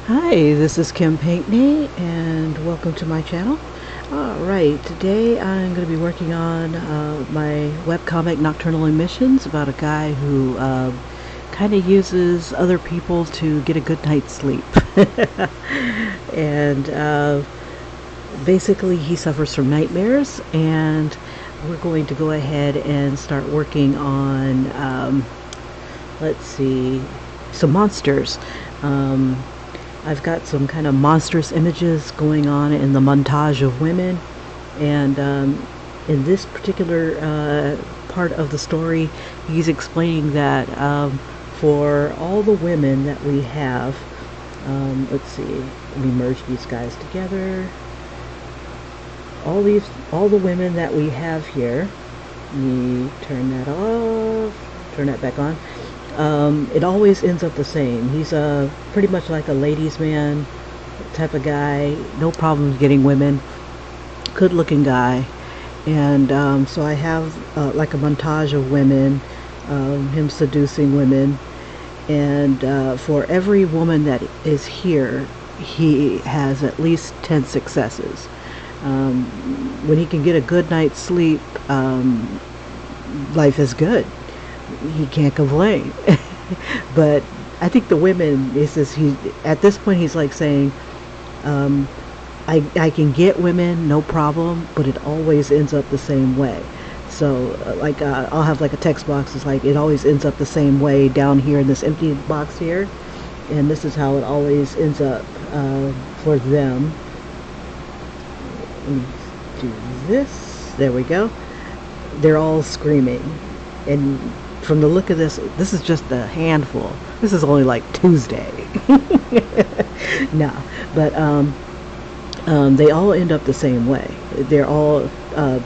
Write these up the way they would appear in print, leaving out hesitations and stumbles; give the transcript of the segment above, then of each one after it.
Hi, this is Kim Pinkney, and welcome to my channel. Alright, today I'm going to be working on my webcomic Nocturnal Emissions about a guy who kind of uses other people to get a good night's sleep. And basically he suffers from nightmares, and we're going to go ahead and start working on, let's see, some monsters. I've got some kind of monstrous images going on in the montage of women, and in this particular part of the story, he's explaining that for all the women that we have, let's see, let me merge these guys together. All the women that we have here, let me turn that off, turn that back on. It always ends up the same. He's pretty much like a ladies' man type of guy, no problems getting women, good looking guy. And so I have like a montage of women, him seducing women, and for every woman that is here, he has at least 10 successes. When he can get a good night's sleep, life is good. He can't complain. But I think the women, at this point he's like saying, I can get women, no problem, but it always ends up the same way. So like I'll have like a text box, it's like it always ends up the same way down here in this empty box here, and this is how it always ends up for them. Let me do this. There we go. They're all screaming, and from the look of this is just a handful. This is only like Tuesday. No, but they all end up the same way. They're all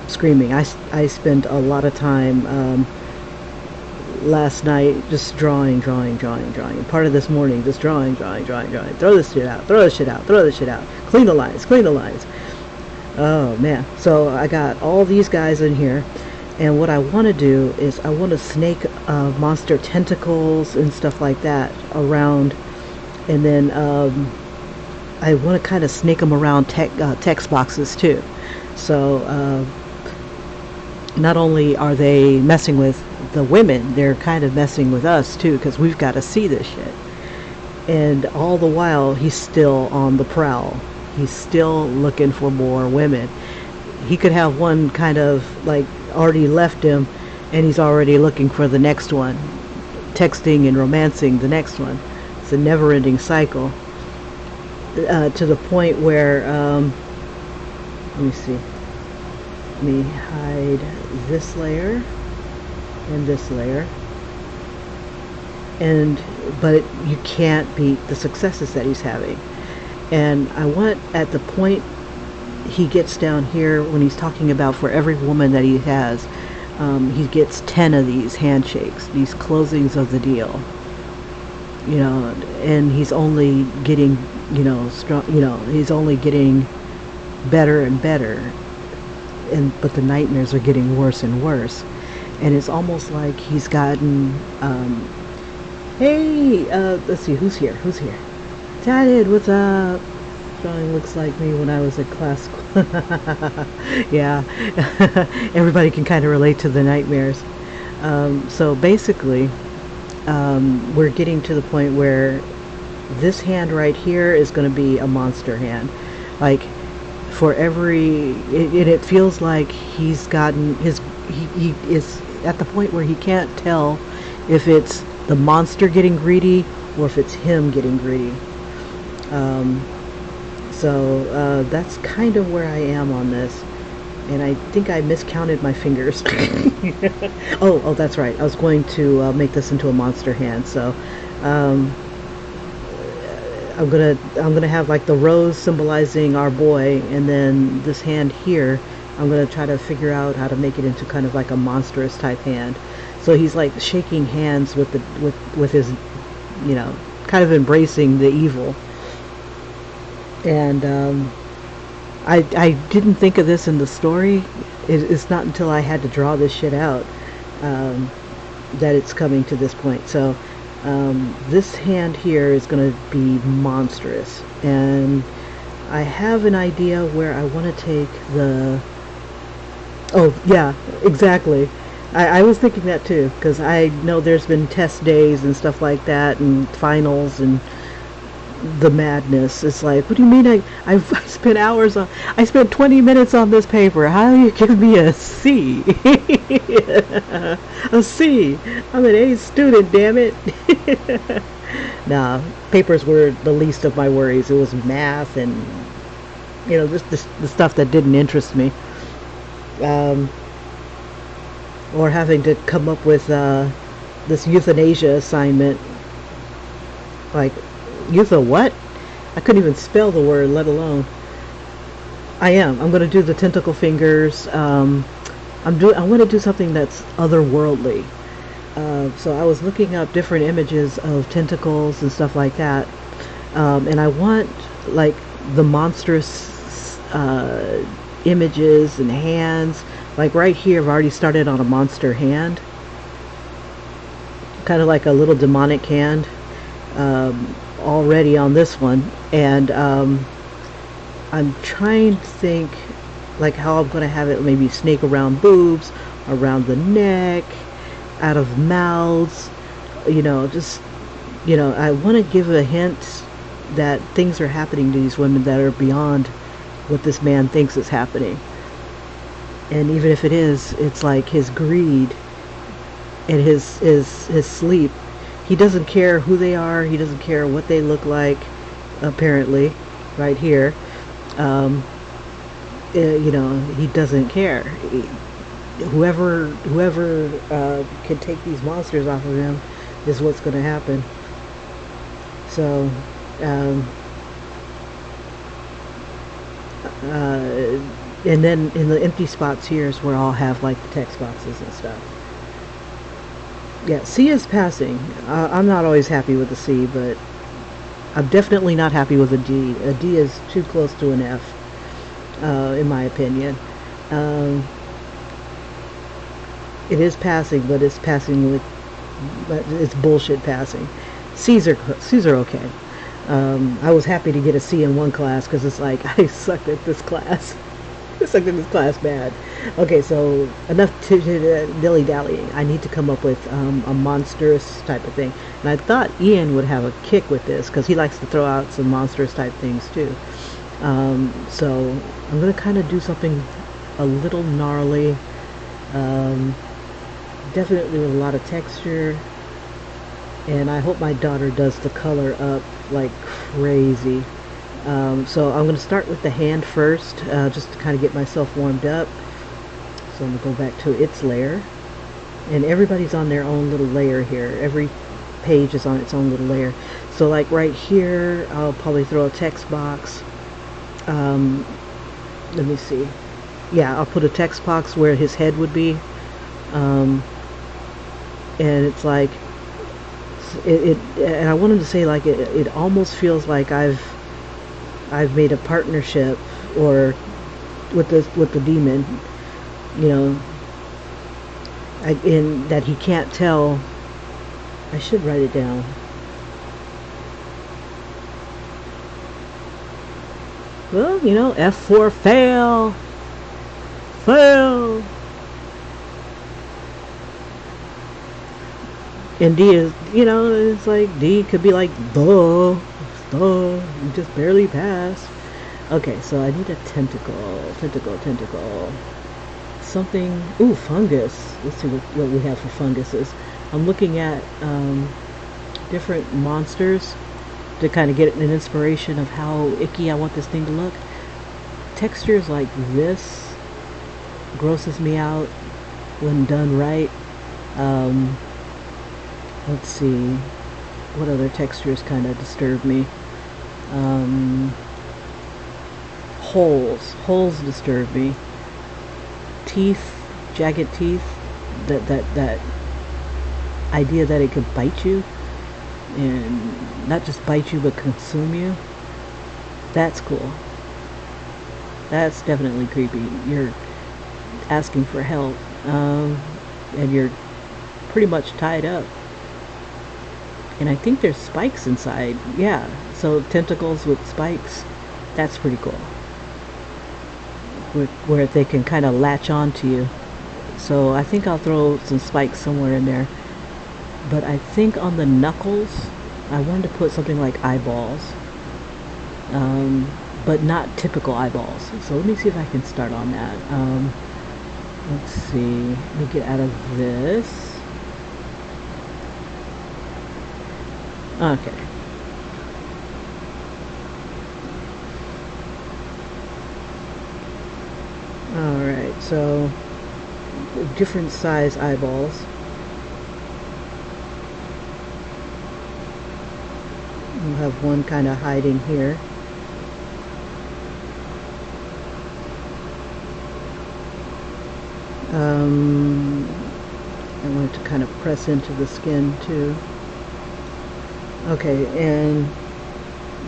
screaming. I spent a lot of time last night just drawing, and part of this morning just drawing. Throw this shit out, throw this shit out. Clean the lines. Oh man, so I got all these guys in here. And what I want to do is I want to snake monster tentacles and stuff like that around, and then I want to kind of snake them around text boxes too. So not only are they messing with the women, they're kind of messing with us too, because we've got to see this shit. And all the while he's still on the prowl. He's still looking for more women. He could have one kind of like already left him, and he's already looking for the next one, texting and romancing the next one. It's a never-ending cycle, to the point where let me see, let me hide this layer and this layer, but you can't beat the successes that he's having. And I want, at the point he gets down here, when he's talking about for every woman that he has, he gets 10 of these handshakes, these closings of the deal, and he's only getting, strong, he's only getting better and better, but the nightmares are getting worse and worse. And it's almost like he's gotten, hey, let's see, who's here? Tatted, what's up? Drawing looks like me when I was at class. Yeah. Everybody can kind of relate to the nightmares. So basically, we're getting to the point where this hand right here is going to be a monster hand. Like, for every, it feels like he's gotten he is at the point where he can't tell if it's the monster getting greedy or if it's him getting greedy. So that's kind of where I am on this, and I think I miscounted my fingers. oh, that's right. I was going to make this into a monster hand. So I'm gonna have like the rose symbolizing our boy, and then this hand here, I'm gonna try to figure out how to make it into kind of like a monstrous type hand. So he's like shaking hands with his, kind of embracing the evil. And I didn't think of this in the story. It's not until I had to draw this shit out that it's coming to this point. So This hand here is going to be monstrous, and I have an idea where I want to take the... Oh, yeah, exactly. I was thinking that too, because I know there's been test days and stuff like that, and finals, and the madness. It's like, what do you mean I spent hours on... I spent 20 minutes on this paper. How do you give me a C? A C. I'm an A student, damn it. Nah, papers were the least of my worries. It was math and, you know, the stuff that didn't interest me. Or having to come up with this euthanasia assignment. Like, what? I couldn't even spell the word, let alone... I'm going to do the tentacle fingers. I want to do something that's otherworldly. So I was looking up different images of tentacles and stuff like that. And I want, like, the monstrous images and hands. Like right here, I've already started on a monster hand. Kind of like a little demonic hand. Already on this one. And I'm trying to think like how I'm going to have it maybe snake around boobs, around the neck, out of mouths, you know, just, you know, I want to give a hint that things are happening to these women that are beyond what this man thinks is happening. And even if it is, it's like his greed and his sleep. He doesn't care who they are. He doesn't care what they look like, apparently, right here. You know, he doesn't care. Whoever can take these monsters off of him is what's going to happen. So, and then in the empty spots here is where I'll have like the text boxes and stuff. Yeah, C is passing. I'm not always happy with the C, but I'm definitely not happy with a D. A D is too close to an F, in my opinion. It is passing, but it's passing with... But it's bullshit passing. C's are okay. I was happy to get a C in one class because it's like, I sucked at this class. I sucked at this class bad. Okay, so enough dilly-dallying. I need to come up with a monstrous type of thing. And I thought Ian would have a kick with this because he likes to throw out some monstrous type things too. So I'm going to kind of do something a little gnarly. Definitely with a lot of texture. And I hope my daughter does the color up like crazy. So I'm going to start with the hand first, just to kind of get myself warmed up. So I'm going to go back to its layer. And everybody's on their own little layer here. Every page is on its own little layer. So like right here, I'll probably throw a text box. Let me see. Yeah, I'll put a text box where his head would be. And it's like, and I wanted to say like it almost feels like I've made a partnership or with the demon, you know, in that he can't tell. I should write it down. Well, you know, F for fail. Fail. And D is, you know, it's like D could be like you just barely pass. Okay, so I need a tentacle. Something, ooh, fungus. Let's see what we have for funguses. I'm looking at different monsters to kind of get an inspiration of how icky I want this thing to look. Textures like this grosses me out when done right. Let's see, what other textures kind of disturb me? Holes disturb me. Teeth, jagged teeth, that idea that it could bite you, and not just bite you but consume you. That's cool. That's definitely creepy. You're asking for help, and you're pretty much tied up. And I think there's spikes inside. Yeah, so tentacles with spikes. That's pretty cool. Where they can kind of latch on to you. So I think I'll throw some spikes somewhere in there. But I think on the knuckles, I wanted to put something like eyeballs. But not typical eyeballs. So let me see if I can start on that. Let's see. Let me get out of this. Okay. Alright, so different size eyeballs. We'll have one kind of hiding here. I want it to kind of press into the skin too. Okay, and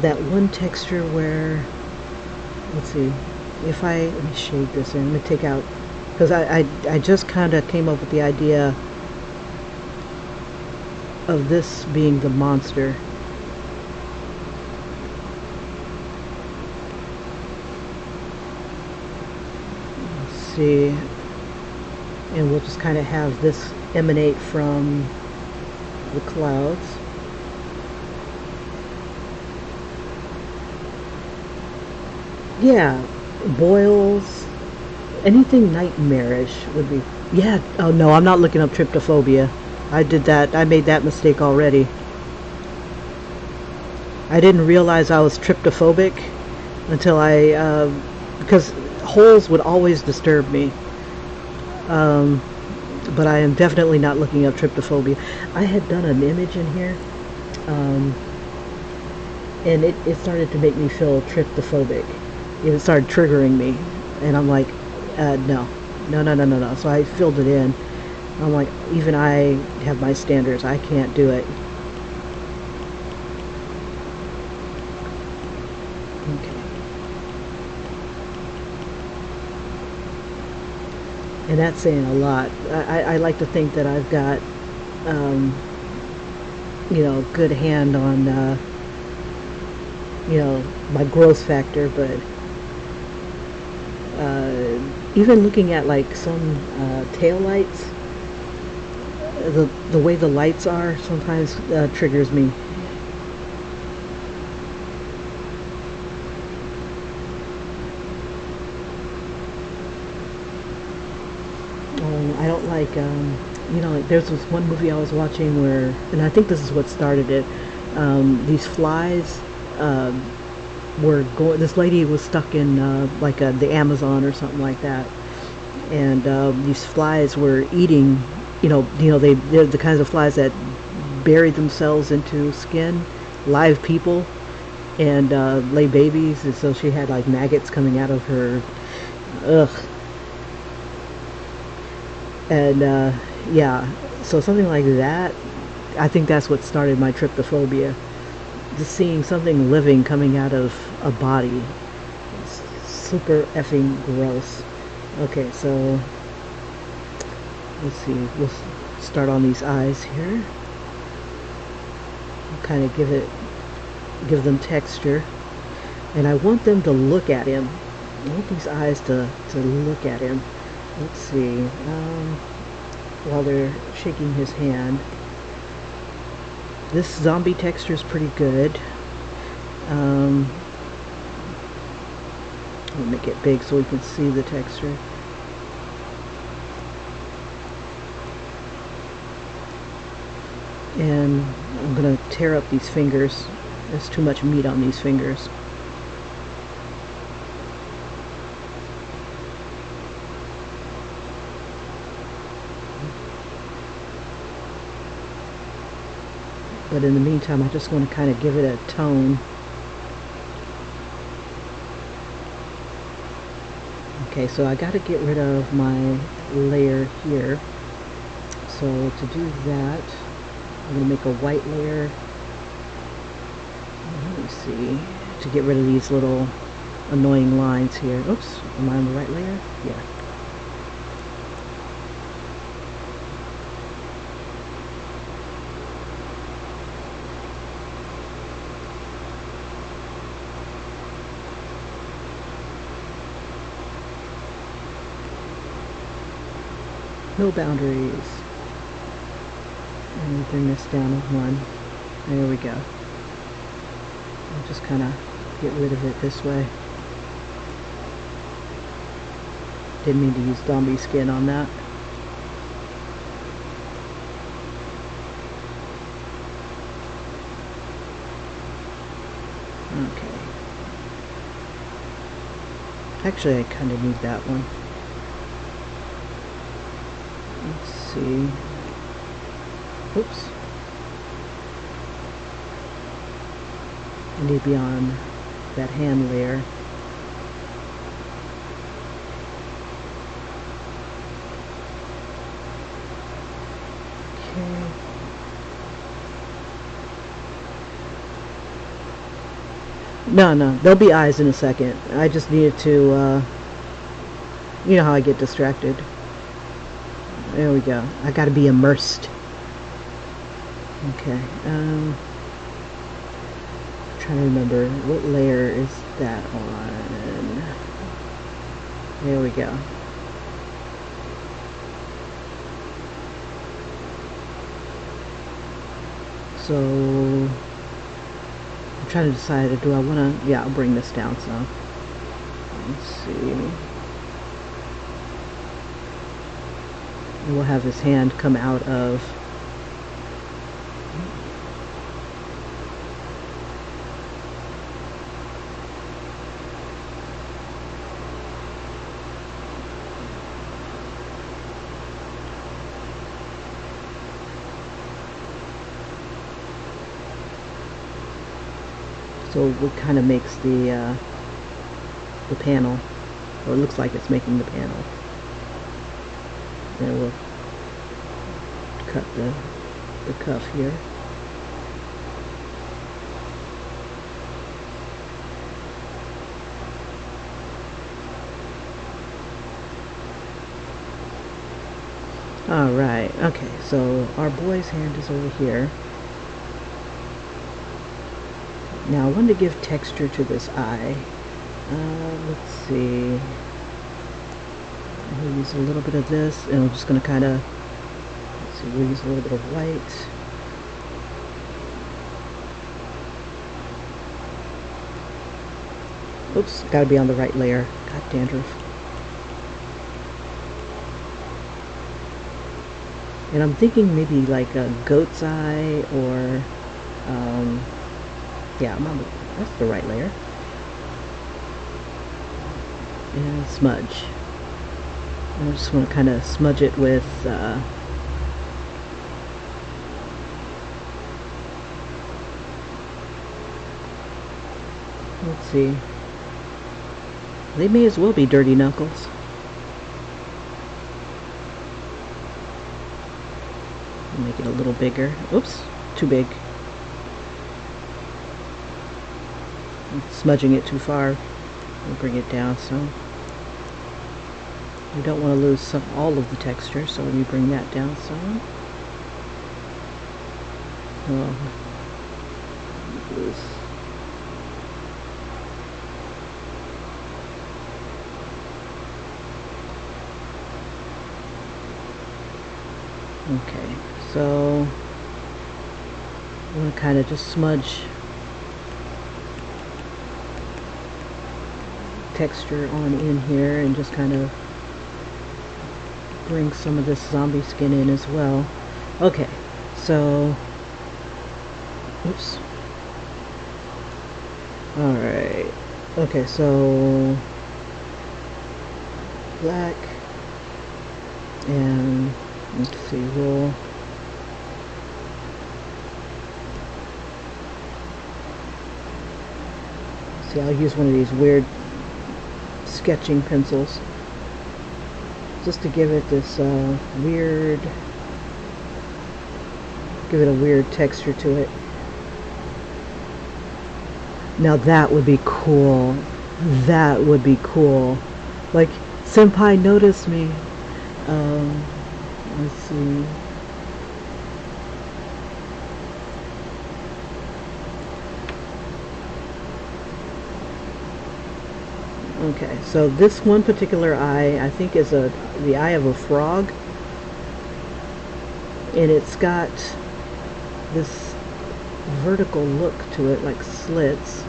that one texture where, let's see, if let me shade this in, let me take out, because I just kind of came up with the idea of this being the monster. Let's see, and we'll just kind of have this emanate from the clouds. Yeah, boils, anything nightmarish would be, yeah. Oh no, I'm not looking up tryptophobia. I did that, I made that mistake already. I didn't realize I was tryptophobic until because holes would always disturb me. But I am definitely not looking up tryptophobia. I had done an image in here, and it started to make me feel tryptophobic. It started triggering me, and I'm like, no. So I filled it in. I'm like, even I have my standards. I can't do it. Okay. And that's saying a lot. I like to think that I've got, good hand on, my growth factor, but even looking at like some tail lights, the way the lights are sometimes triggers me. I don't like, there's this one movie I was watching where, and I think this is what started it, these flies were going, this lady was stuck in the Amazon or something like that, and these flies were eating, they're the kinds of flies that bury themselves into skin, live people, and lay babies, and so she had like maggots coming out of her. Ugh. And yeah, so something like that, I think that's what started my tryptophobia. Just seeing something living coming out of a body. It's super effing gross. Okay, so let's see, we'll start on these eyes here. We'll kind of give them texture. And I want them to look at him. I want these eyes to look at him. Let's see, while they're shaking his hand. This zombie texture is pretty good. I'll make it big so we can see the texture. And I'm going to tear up these fingers. There's too much meat on these fingers. But in the meantime, I just want to kind of give it a tone. Okay, so I got to get rid of my layer here. So to do that, I'm going to make a white layer. Let me see, to get rid of these little annoying lines here. Oops, am I on the right layer? Yeah. No boundaries. And we bring this down to 1. There we go. I'll just kind of get rid of it this way. Didn't mean to use zombie skin on that. Okay. Actually, I kind of need that one. Let's see. Oops. I need to be on that hand layer. Okay. No, there'll be eyes in a second. I just needed to, you know how I get distracted. There we go. I gotta be immersed. Okay, trying to remember what layer is that on. There we go. So I'm trying to decide, do I want to, yeah, I'll bring this down some. Let's see. And we'll have his hand come out of so what kind of makes the panel, or it looks like it's making the panel. Then we'll cut the cuff here. Alright, okay, so our boy's hand is over here. Now I wanted to give texture to this eye. Let's see. We'll use a little bit of this, and we're just going to kind of, let's see, we'll use a little bit of white. Oops, got to be on the right layer. God, dandruff. And I'm thinking maybe like a goat's eye, or, yeah, that's the right layer. And smudge. And I just want to kind of smudge it with, let's see. They may as well be dirty knuckles. Make it a little bigger. Oops, too big. I'm smudging it too far. We'll bring it down some. We don't want to lose all of the texture, so let me bring that down some. Oh, okay, so I'm going to kind of just smudge texture on in here and just kind of bring some of this zombie skin in as well. Okay, so oops. Alright. Okay, so black, and let's see, we'll see, I'll use one of these weird sketching pencils just to give it this weird, give it a weird texture to it. Now that would be cool. That would be cool. Like, Senpai noticed me. Let's see. Okay, so this one particular eye, I think, is the eye of a frog. and it's got this vertical look to it, like slits.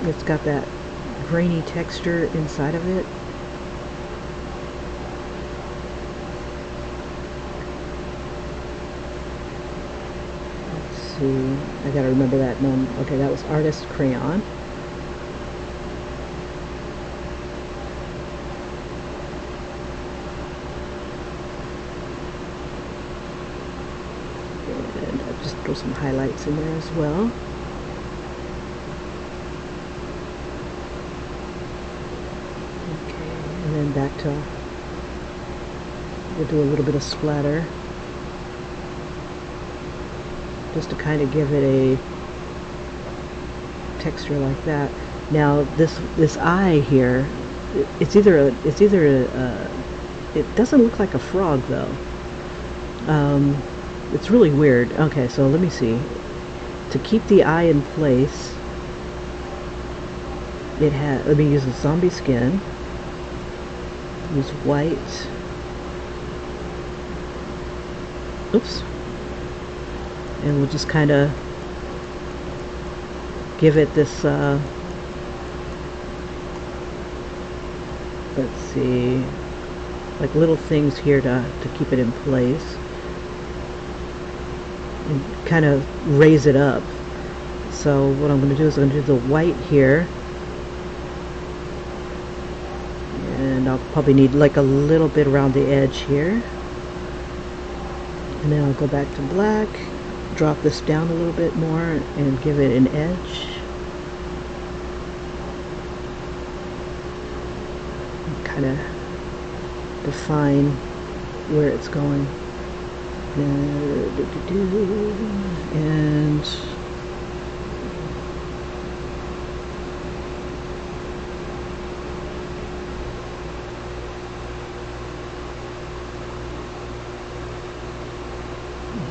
It's got that grainy texture inside of it. Let's see, I gotta remember that. No, okay, that was Artist Crayon. And I'll just throw some highlights in there as well. And then back to, we'll do a little bit of splatter just to kind of give it a texture like that. Now this eye here, it doesn't look like a frog though. It's really weird. Okay, so let me see. To keep the eye in place, let me use a zombie skin. Use white. Oops. And we'll just kind of give it this, let's see, like little things here to keep it in place. And kind of raise it up. So what I'm going to do is I'm going to do the white here. And I'll probably need like a little bit around the edge here. And then I'll go back to black, drop this down a little bit more, and give it an edge. And kind of define where it's going. And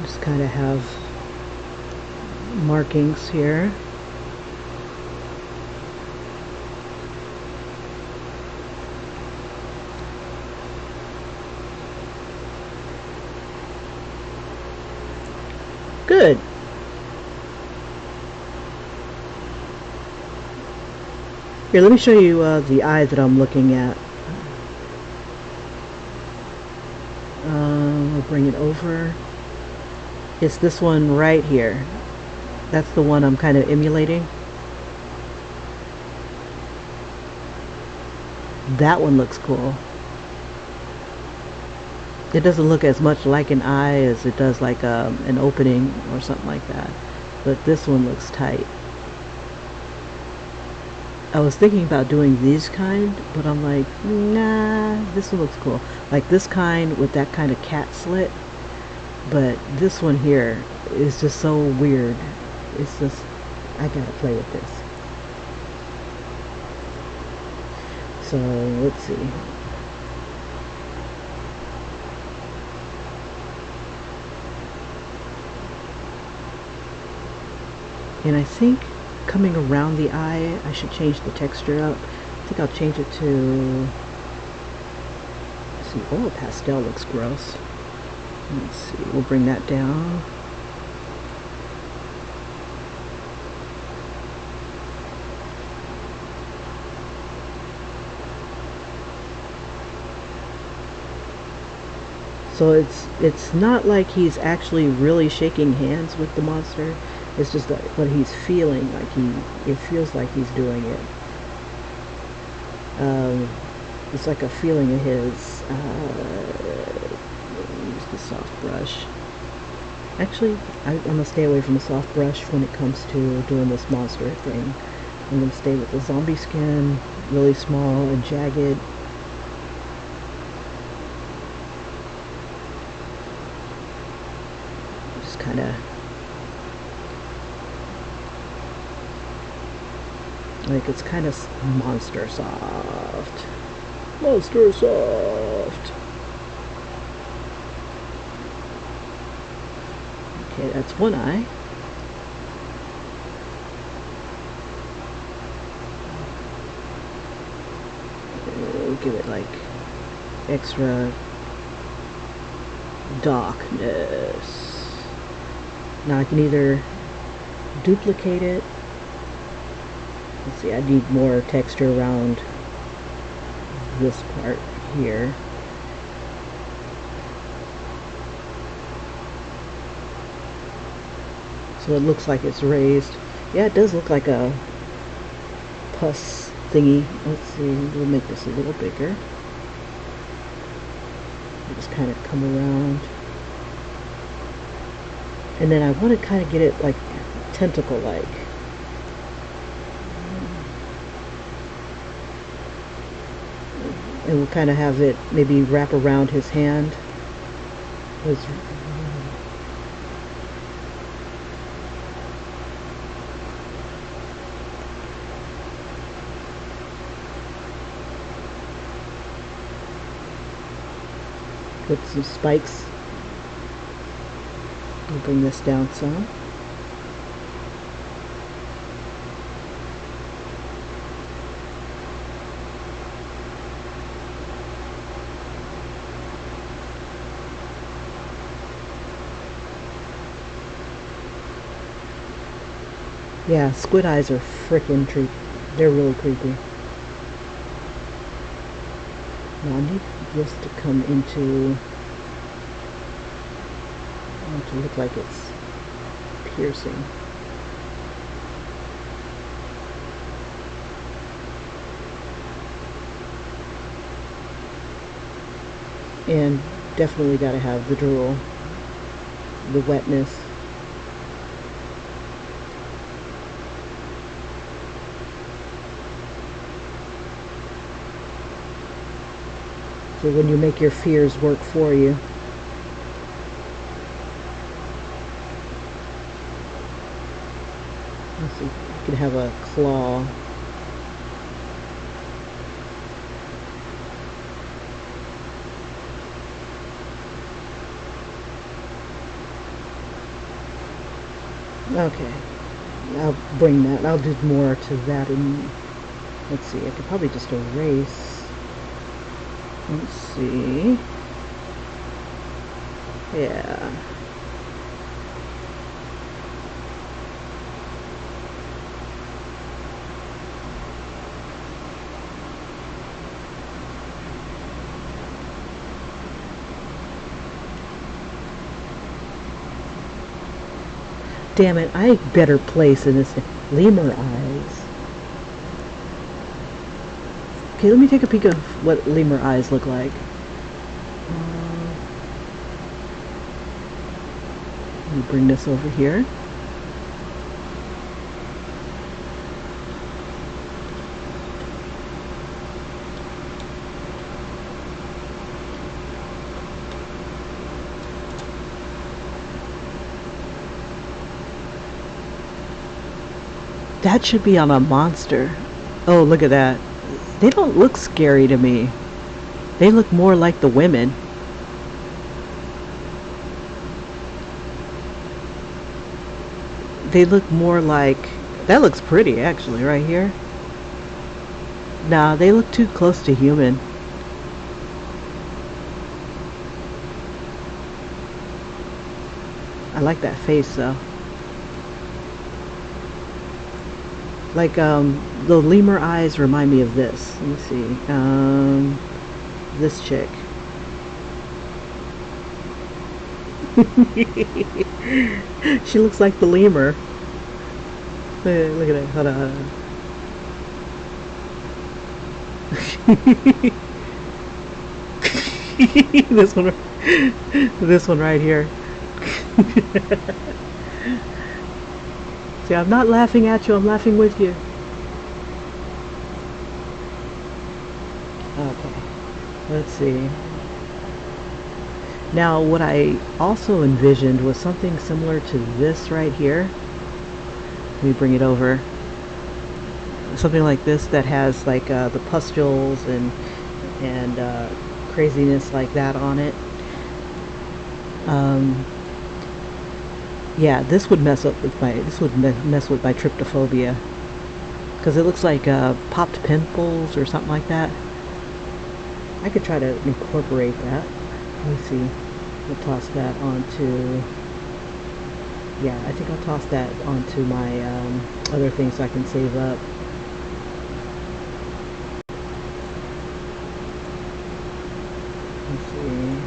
just kind of have markings here. Good. Here, let me show you the eye that I'm looking at. I'll bring it over. It's this one right here. That's the one I'm kind of emulating. That one looks cool. It doesn't look as much like an eye as it does like an opening or something like that. But this one looks tight. I was thinking about doing these kind, but I'm like, nah, this one looks cool. Like this kind with that kind of cat slit. But this one here is just so weird. It's just, I gotta play with this. So, let's see. And I think coming around the eye, I should change the texture up. I think I'll change it to, let's see, oil pastel looks gross. Let's see, we'll bring that down. So it's not like he's actually really shaking hands with the monster. It's just that what he's feeling, like it feels like he's doing it. It's like a feeling of his. Use the soft brush. Actually, I'm gonna stay away from the soft brush when it comes to doing this monster thing. I'm gonna stay with the zombie skin, really small and jagged. Just kind of. Like it's kind of monster soft. Monster soft. Okay, that's one eye. give it like extra darkness. Now I can either duplicate it. Let's see, I need more texture around this part here. So it looks like it's raised. Yeah, it does look like a pus thingy. Let's see, we'll make this a little bigger. Just kind of come around. And then I want to kind of get it like tentacle-like. And we'll kind of have it maybe wrap around his hand. Put some spikes. We'll bring this down some. Yeah, squid eyes are freaking creepy. They're really creepy. Now I need this to come into, I want it to look like it's piercing. And definitely got to have the drool, the wetness. So when you make your fears work for you. Let's see, you can have a claw. Okay, I'll bring that. I'll do more to that. And let's see, I could probably just erase. Let's see. Yeah. Damn it, I better place in this lemur eyes. Okay, let me take a peek of what lemur eyes look like. Let me bring this over here. That should be on a monster. Oh, look at that. They don't look scary to me. They look more like the women. They look more like... That looks pretty, actually, right here. Nah, they look too close to human. I like that face, though. Like, the lemur eyes remind me of this. Let me see. This chick. She looks like the lemur. Look at it. Hold on. This one right here. See, I'm not laughing at you, I'm laughing with you. Okay, let's see. Now, what I also envisioned was something similar to this right here. Let me bring it over. Something like this that has like the pustules and craziness like that on it. Yeah, this would mess with my tryptophobia, because it looks like popped pimples or something like that. I could try to incorporate that. Let me see. I'll toss that onto, yeah, I think I'll toss that onto my other things so I can save up. Let's see.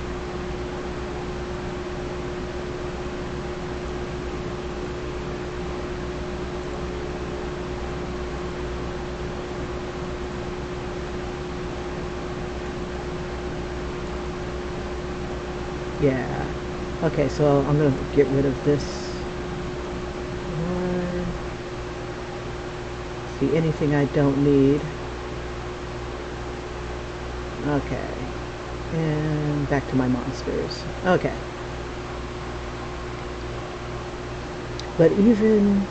Yeah. Okay, so I'm going to get rid of this one. See, anything I don't need. Okay. And back to my monsters. Okay. But even,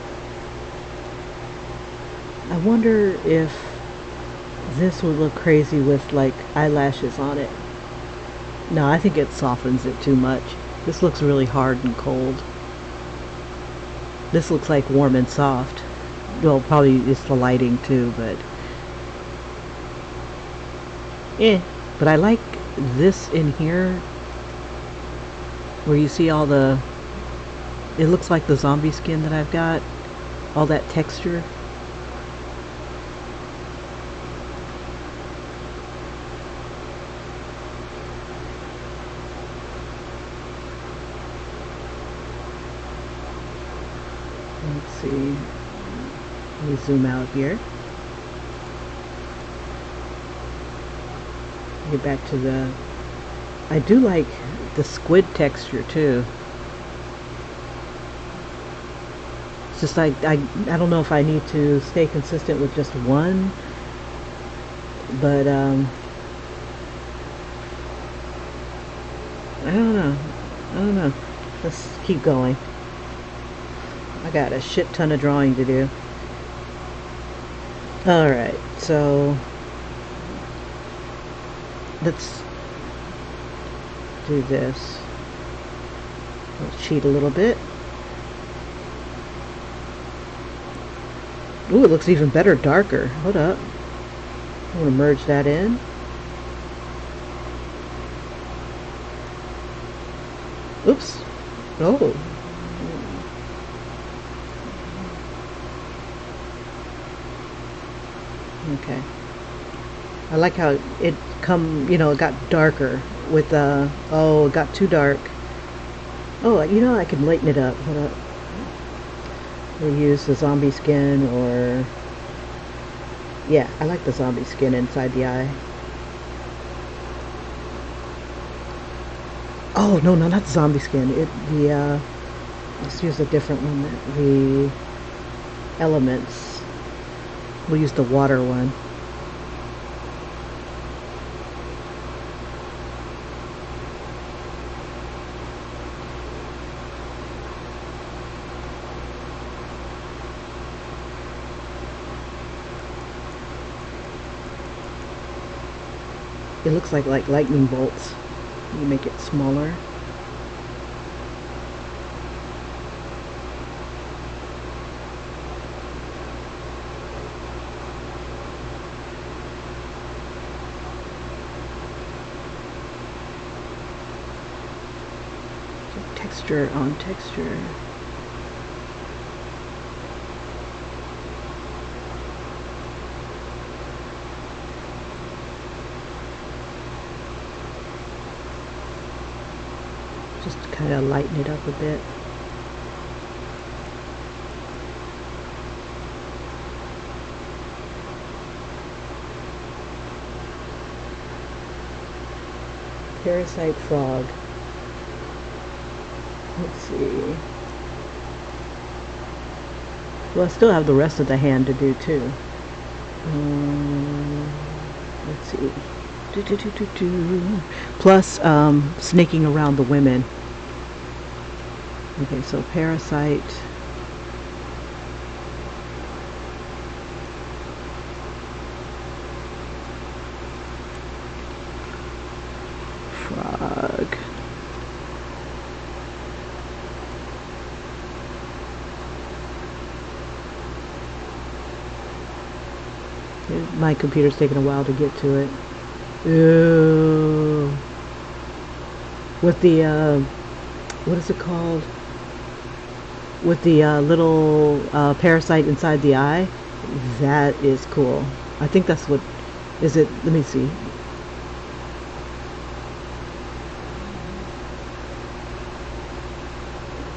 I wonder if this would look crazy with like eyelashes on it. No, I think it softens it too much. This looks really hard and cold. This looks like warm and soft. Well, probably it's the lighting too, but But I like this in here, where you see all the, it looks like the zombie skin that I've got, all that texture. Let's see. Let me zoom out here. Get back to the, I do like the squid texture too. It's just like, I don't know if I need to stay consistent with just one, but I don't know. I don't know. Let's keep going. I got a shit ton of drawing to do. Alright, so let's do this. Let's cheat a little bit. Ooh, it looks even better darker. Hold up. I'm going to merge that in. Oops. Oh. Okay. I like how it it got darker with oh, it got too dark. Oh, I can lighten it up. Hold up. We'll use the zombie skin, or yeah, I like the zombie skin inside the eye. Oh, no, not zombie skin. Let's use a different one. The elements. We'll use the water one. It looks like lightning bolts. You make it smaller. Texture on texture. Just to kind of lighten it up a bit. Parasite frog. Let's see. Well, I still have the rest of the hand to do too. Let's see. Plus snaking around the women. Okay, so parasite. Frog. My computer's taking a while to get to it. Ew. With the, what is it called? With the little parasite inside the eye. That is cool. I think that's what, is it? Let me see.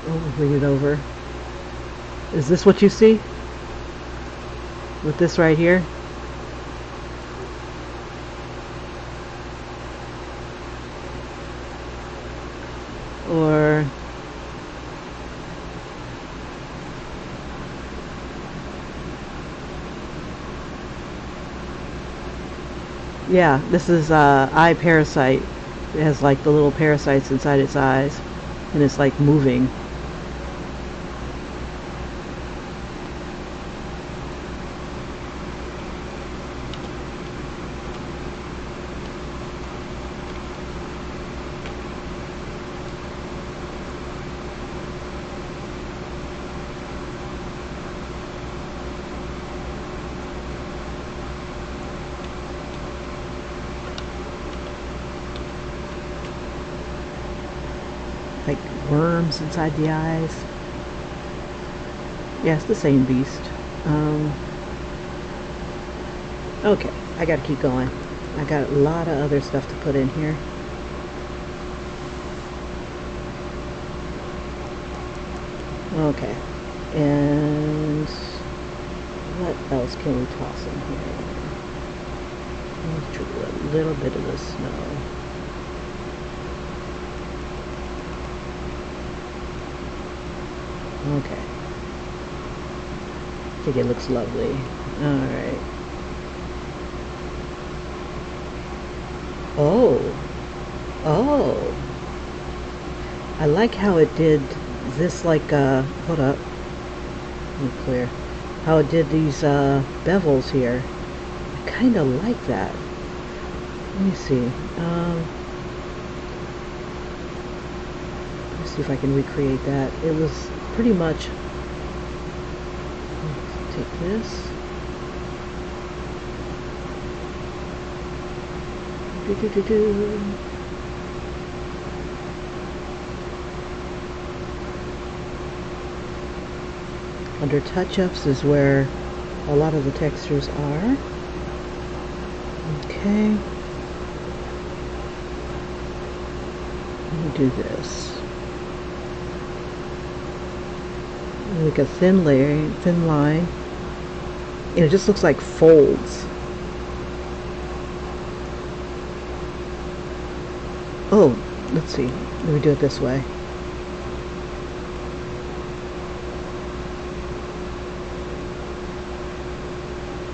Oh, bring it over. Is this what you see? With this right here? Or yeah, this is eye parasite. It has like the little parasites inside its eyes, and it's like moving. Like worms inside the eyes. Yeah, it's the same beast. Okay, I gotta keep going. I got a lot of other stuff to put in here. Okay, and what else can we toss in here? Let's do a little bit of the snow. Okay. I think it looks lovely. Alright. Oh. Oh. I like how it did this, like, hold up. Let me clear. How it did these, bevels here. I kind of like that. Let me see. Let's see if I can recreate that. It was pretty much, let's take this. Under touch-ups is where a lot of the textures are. Okay. Let me do this. Like a thin layer, thin line. And it just looks like folds. Oh, let's see. Let me do it this way.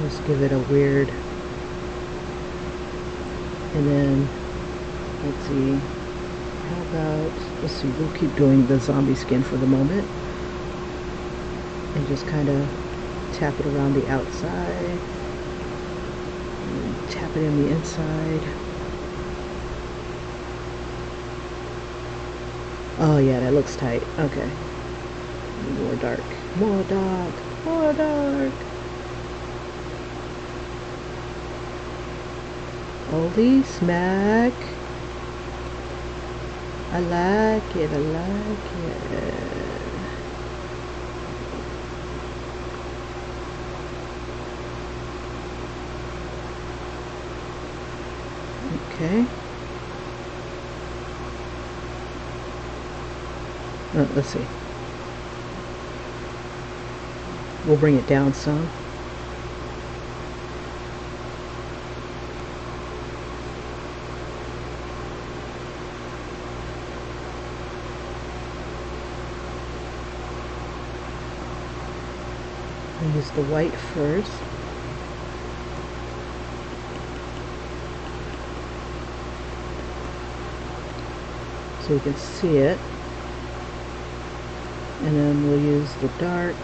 Let's give it a weird. And then, let's see. How about, let's see, we'll keep doing the zombie skin for the moment. And just kind of tap it around the outside. And tap it in the inside. Oh yeah, that looks tight. Okay. More dark. More dark. More dark. Holy smack. I like it. I like it. Okay. Let's see. We'll bring it down some. I'll use the white first. So you can see it. And then we'll use the dark.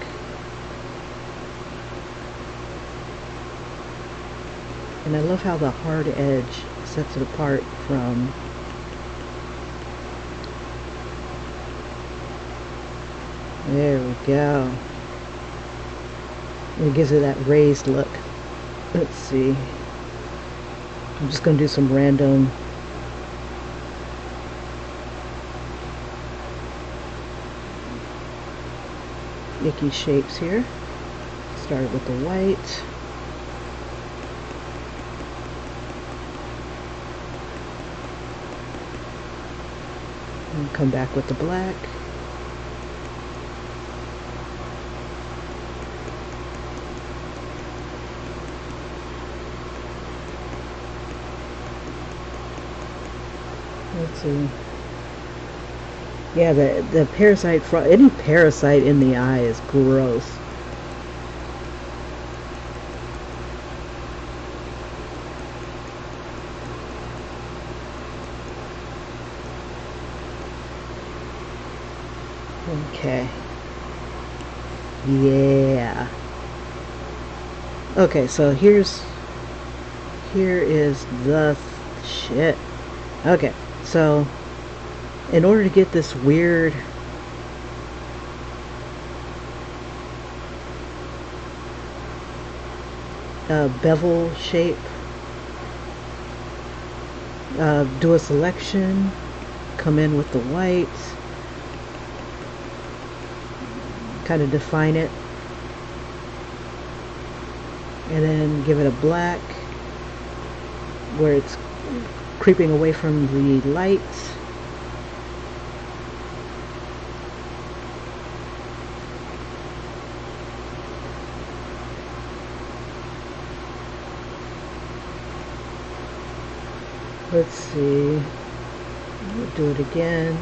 And I love how the hard edge sets it apart from there we go. And it gives it that raised look. Let's see. I'm just going to do some random icky shapes here. Start with the white. And come back with the black. Let's see. Yeah, the parasite, any parasite in the eye is gross. Okay. Yeah. Okay, so here is the shit. Okay, so in order to get this weird bevel shape, do a selection, come in with the white, kind of define it, and then give it a black where it's creeping away from the light. Let's see, we'll do it again.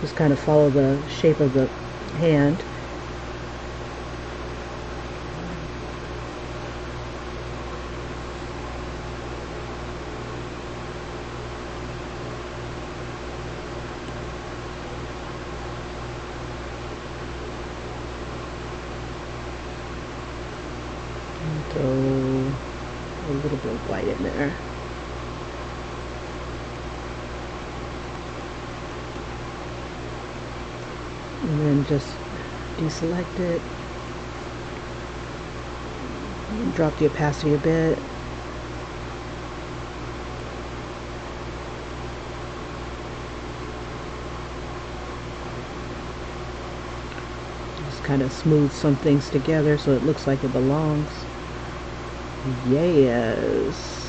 Just kind of follow the shape of the hand. And throw a little bit of white in there. And then just deselect it, drop the opacity a bit, just kind of smooth some things together so it looks like it belongs. Yes.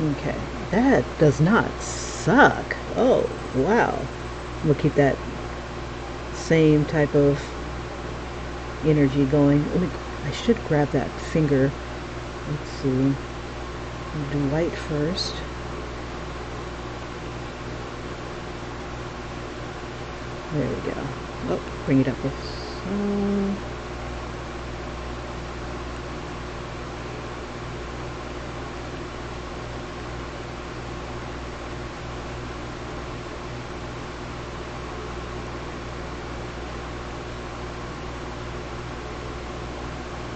Okay, that does not suck. Oh, wow. I'm gonna keep that same type of energy going. I should grab that finger. Let's see. I'll do white first. There we go. Oh, bring it up with so.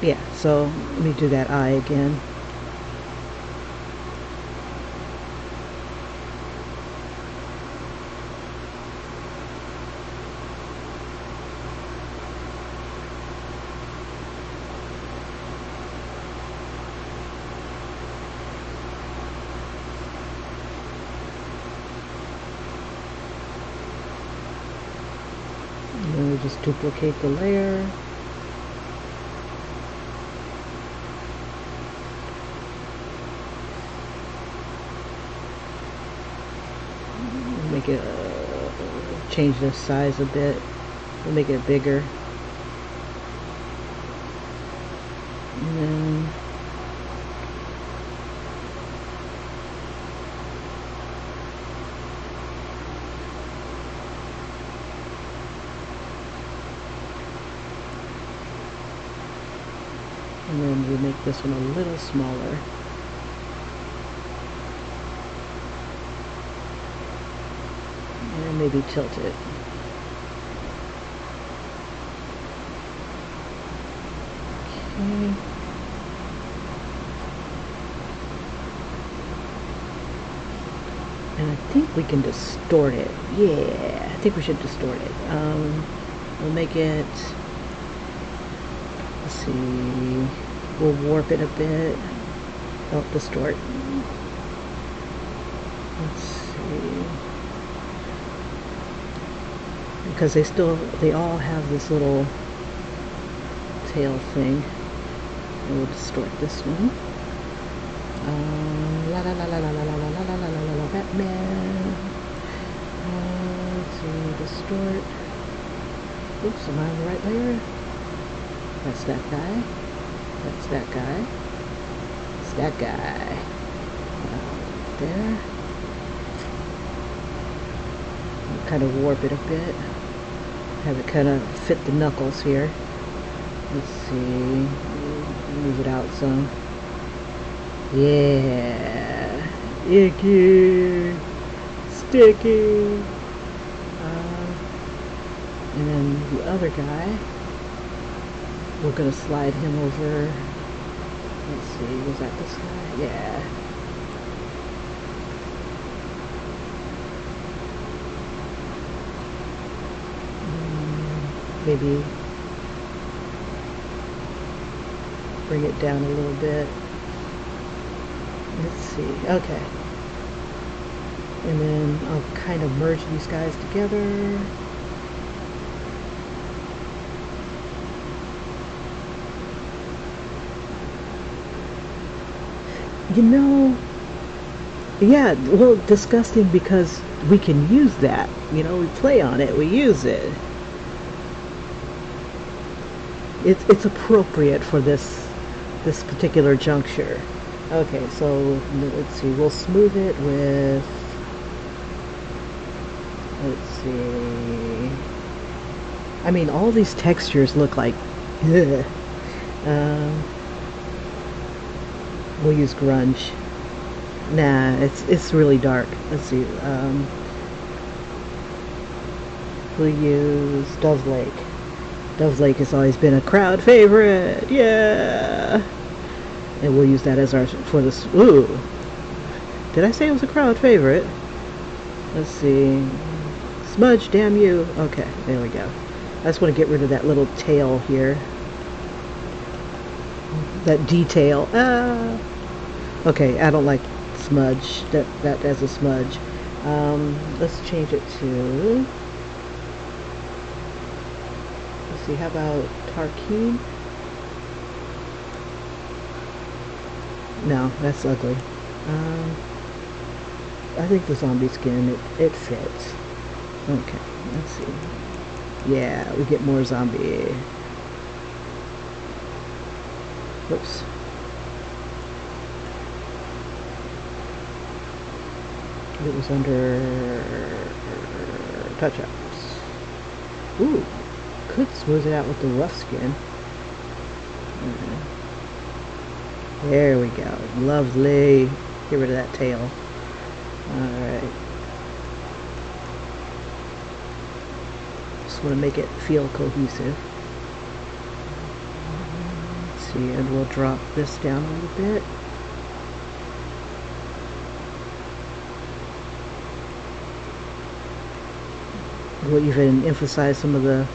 Yeah, so let me do that eye again. And then we just duplicate the layer. Make it change the size a bit. We'll make it bigger. And then we'll make this one a little smaller. And maybe tilt it. Okay. And I think we can distort it. Yeah, I think we should distort it. We'll make it, let's see, we'll warp it a bit. Oh, distort. Let's see. Because they all have this little tail thing. And we'll distort this one. La la la la la la la la la la la la Batman. Let's see, distort. Oops, am I on the right layer? That's that guy. That's that guy. It's that guy. There. I'll kind of warp it a bit. Have it kind of fit the knuckles here. Let's see. Move it out some. Yeah. Icky. Sticky. And then the other guy, we're going to slide him over. Let's see, was that this guy? Yeah. Maybe bring it down a little bit. Let's see. Okay. And then I'll kind of merge these guys together. You know, yeah, well, disgusting because we can use that. You know, we play on it, we use it. It's appropriate for this particular juncture. Okay, so let's see, we'll smooth it with, let's see, I mean, all these textures look like, ugh. We'll use grunge. Nah, it's really dark. Let's see, we'll use Dove Lake. Dove Lake has always been a crowd favorite. Yeah. And we'll use that as our, for this, ooh. Did I say it was a crowd favorite? Let's see. Smudge, damn you. Okay, there we go. I just want to get rid of that little tail here. That detail. Ah. Okay, I don't like smudge. That as a smudge. Let's change it to, let's see, how about Tarkeen? No, that's ugly. I think the zombie skin, it fits. Okay, let's see. Yeah, we get more zombie. Whoops. It was under touch-ups. Ooh, could smooth it out with the rough skin. There we go. Lovely. Get rid of that tail. Alright. Just want to make it feel cohesive. Let's see, and we'll drop this down a little bit. We'll even emphasize some of the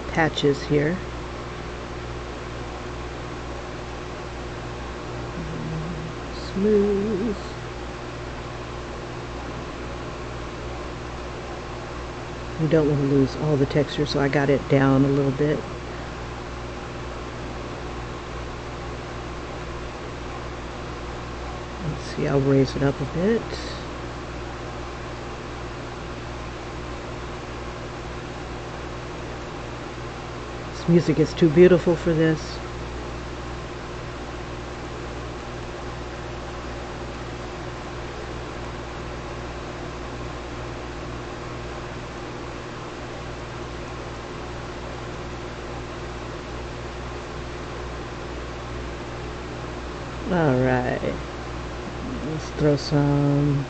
patches here. Smooth. We don't want to lose all the texture, so I got it down a little bit. Let's see, I'll raise it up a bit. This music is too beautiful for this. Alright, let's throw some,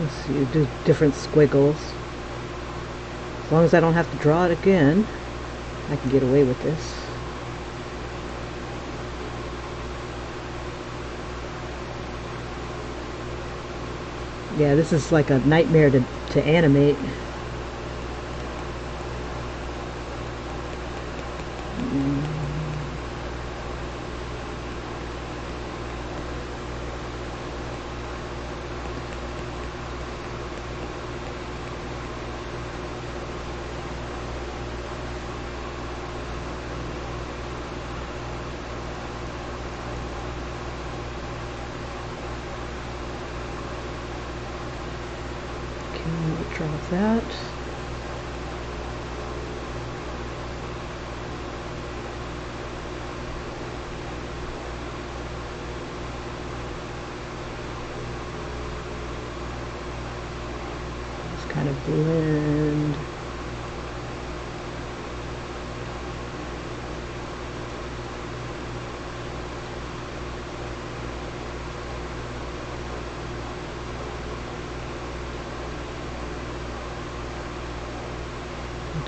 let's see, do different squiggles. As long as I don't have to draw it again, I can get away with this. Yeah, this is like a nightmare to animate. Drop that. Just kind of blend.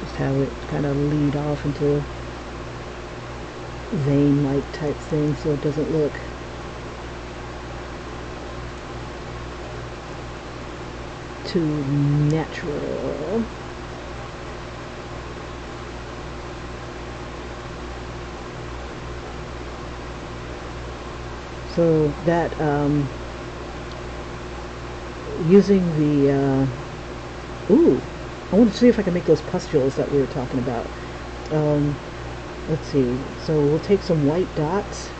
Just have it kind of lead off into vein-like type thing so it doesn't look too natural. So that using the ooh, I want to see if I can make those pustules that we were talking about. Let's see. So we'll take some white dots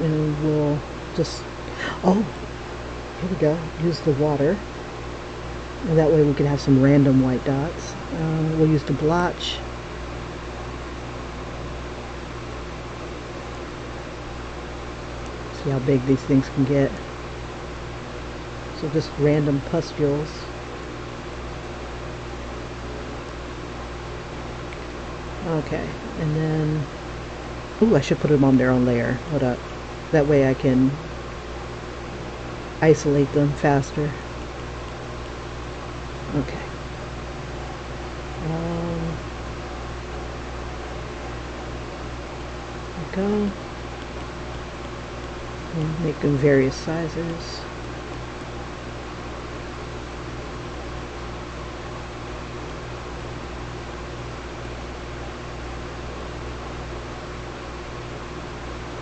and we'll just, oh, here we go. Use the water. And that way we can have some random white dots. We'll use the blotch. See how big these things can get. So just random pustules. Okay, and then, ooh, I should put them on their own layer. Hold up. That way I can isolate them faster. Okay. There we go. And make them various sizes.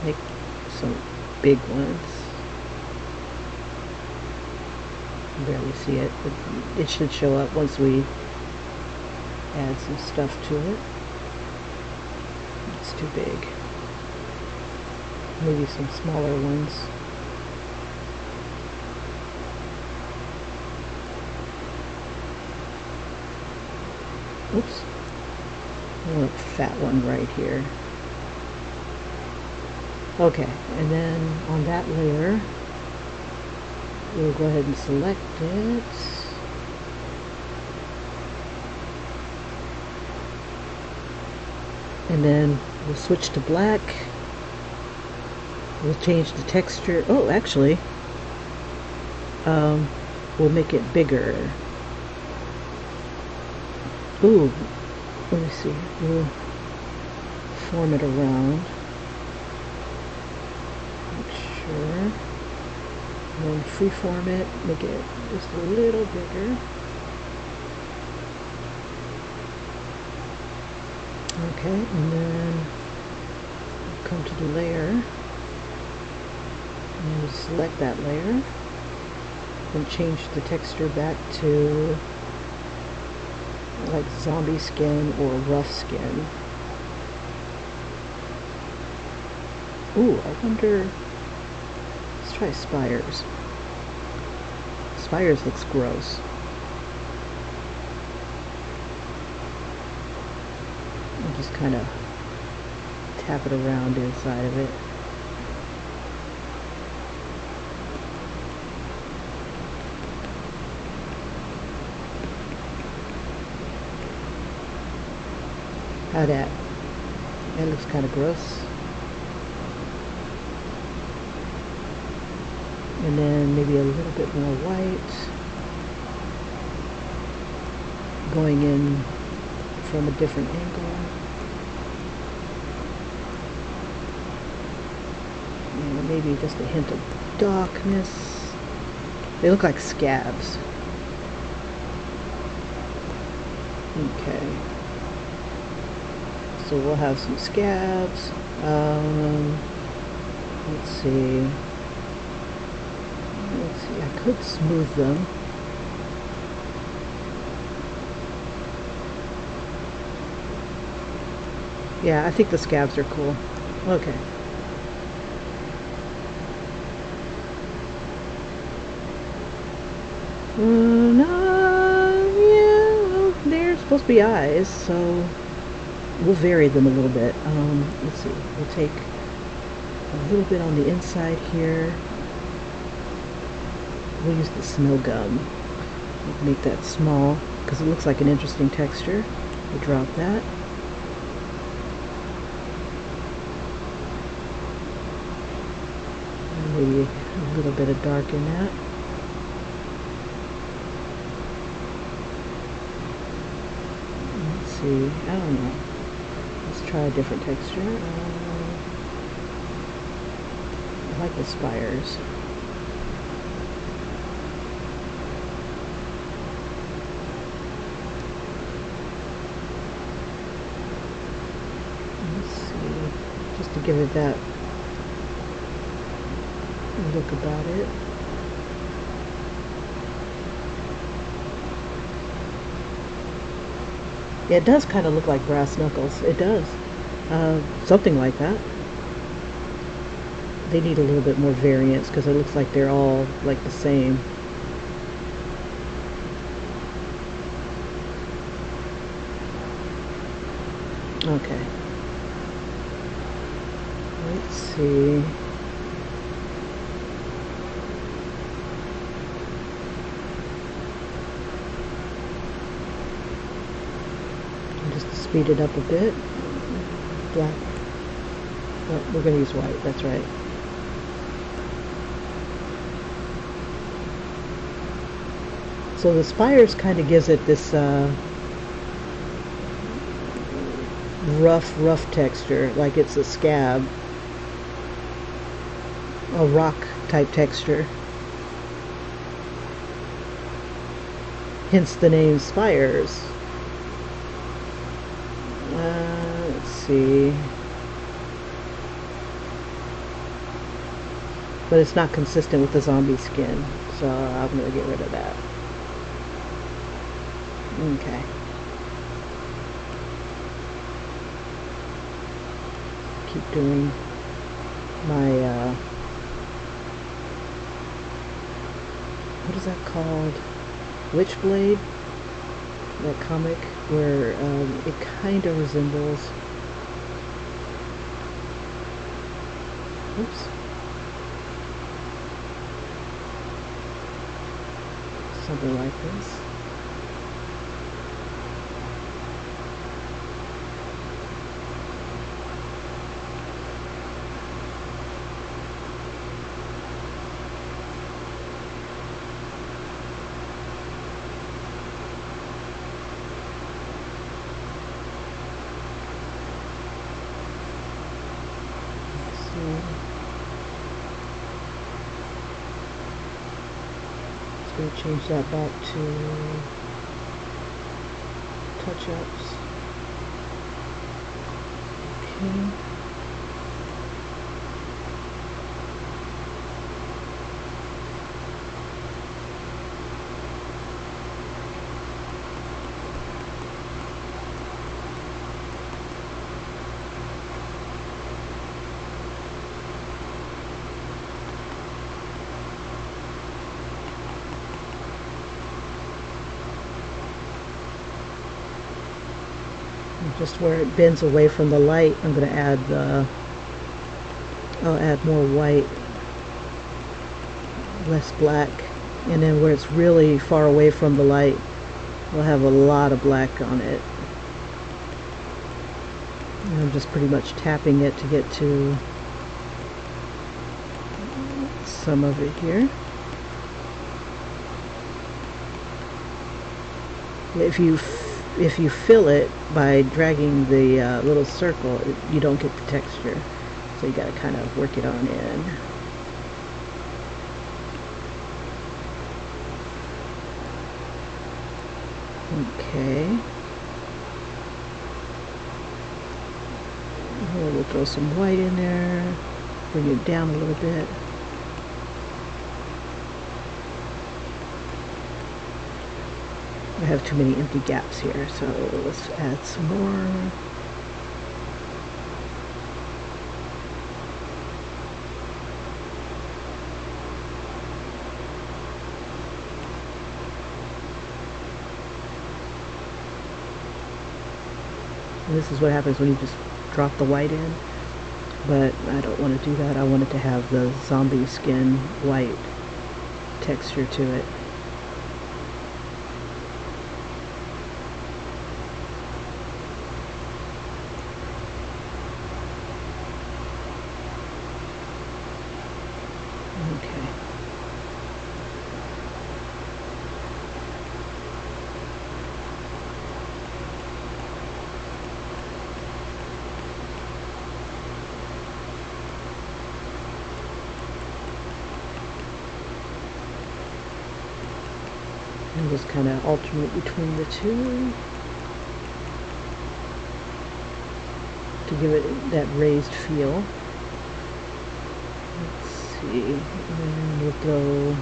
Make some big ones. You barely see it, but it should show up once we add some stuff to it. It's too big. Maybe some smaller ones. Oops. I want a fat one right here. Okay, and then on that layer, we'll go ahead and select it. And then we'll switch to black. We'll change the texture. Oh, actually, we'll make it bigger. Ooh, let me see. We'll form it around. Sure. And then freeform it, make it just a little bigger. Okay, and then come to the layer and select that layer and change the texture back to like zombie skin or rough skin. Ooh, I wonder. Let's try spires. Spires looks gross. And just kind of tap it around inside of it. How that? That looks kind of gross. And then maybe a little bit more white, going in from a different angle. And maybe just a hint of darkness. They look like scabs. Okay. So we'll have some scabs. Let's see. I could smooth them. Yeah, I think the scabs are cool. Okay. No, yeah, well, they're supposed to be eyes, so we'll vary them a little bit. Let's see. We'll take a little bit on the inside here. We'll use the snow gum. We'll make that small because it looks like an interesting texture. We'll drop that. Maybe a little bit of dark in that. Let's see. I don't know. Let's try a different texture. I like the spires. Let's see. Just to give it that look about it. Yeah, it does kind of look like brass knuckles. It does. Something like that. They need a little bit more variance because it looks like they're all like the same. Okay. Let's see. Just to speed it up a bit. Black. Oh, we're going to use white. That's right. So the spires kind of gives it this rough texture, like it's a scab, a rock type texture. Hence the name spires. Let's see. But it's not consistent with the zombie skin, so I'm going to get rid of that. Okay. Keep doing my, what is that called? Witchblade? That comic where it kind of resembles, oops, something like this. Going to change that back to touch-ups. Okay. Just where it bends away from the light, I'm going to add I'll add more white, less black, and then where it's really far away from the light, we'll have a lot of black on it. And I'm just pretty much tapping it to get to some of it here. If you fill it by dragging the little circle, you don't get the texture. So you got to kind of work it on in. Okay. We'll throw some white in there, bring it down a little bit. I have too many empty gaps here, so let's add some more. And this is what happens when you just drop the white in, but I don't want to do that. I want it to have the zombie skin white texture to it. Okay. And just kind of alternate between the two to give it that raised feel. Let's see, and we'll throw,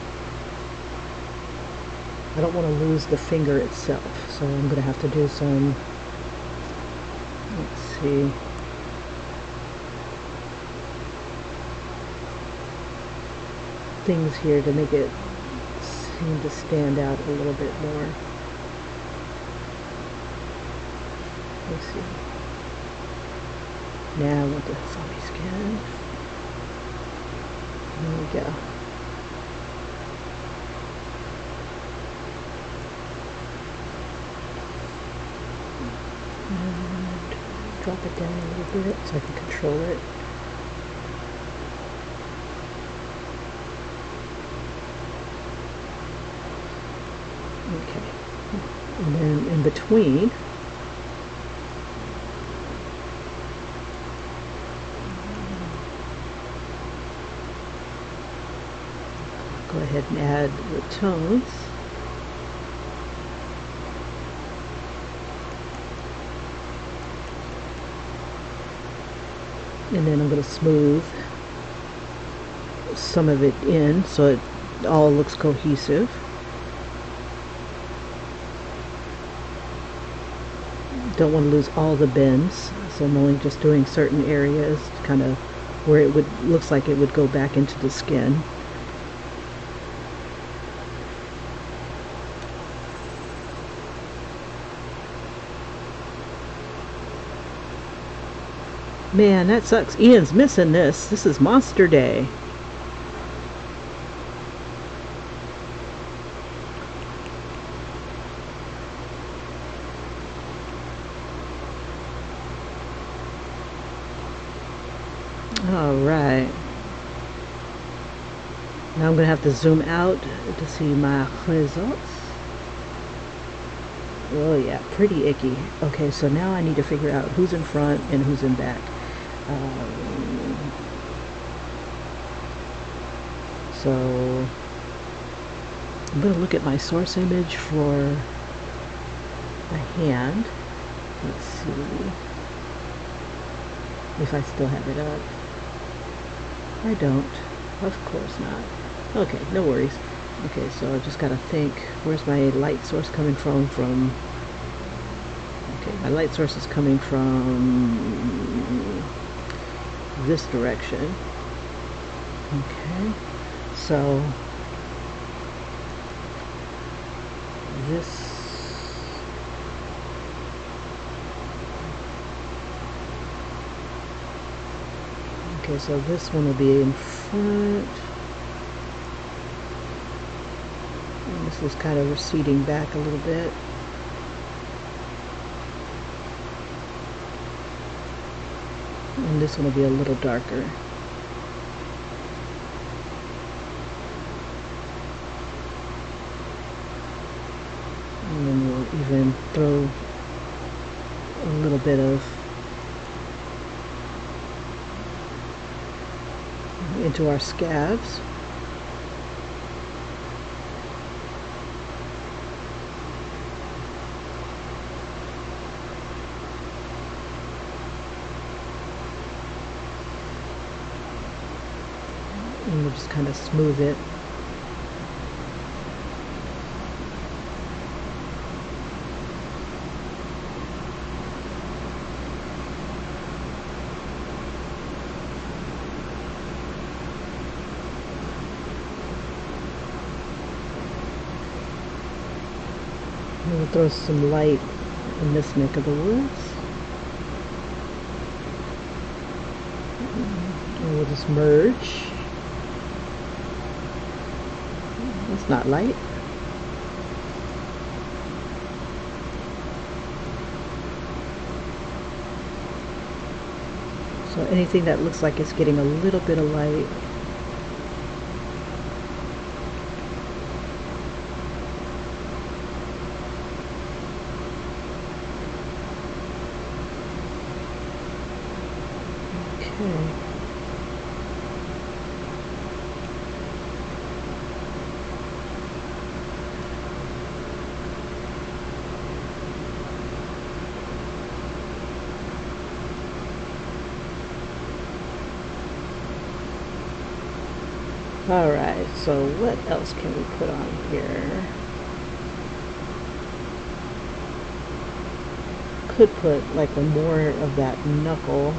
I don't want to lose the finger itself, so I'm going to have to do some, let's see, things here to make it seem to stand out a little bit more. Let's see. Now I want the zombie skin. There we go. And drop it down a little bit so I can control it. Okay. And then in between, go ahead and add the tones. And then I'm going to smooth some of it in so it all looks cohesive. Don't want to lose all the bends, so I'm only just doing certain areas, kind of where it would looks like it would go back into the skin. Man, that sucks. Ian's missing this. This is Monster Day. All right. Now I'm going to have to zoom out to see my results. Oh yeah, pretty icky. Okay, so now I need to figure out who's in front and who's in back. So I'm going to look at my source image for the hand. Let's see if I still have it up. I don't. Of course not. Okay, no worries. Okay, so I just got to think, where's my light source coming from? Okay, my light source is coming from this direction. Okay, so this, okay, so this one will be in front. And this is kind of receding back a little bit. And this one will be a little darker. And then we'll even throw a little bit of into our scabs. And we'll just kind of smooth it. And we'll throw some light in this neck of the woods. And we'll just merge. That's not light. So anything that looks like it's getting a little bit of light, okay. Alright, so what else can we put on here? Could put like more of that knuckle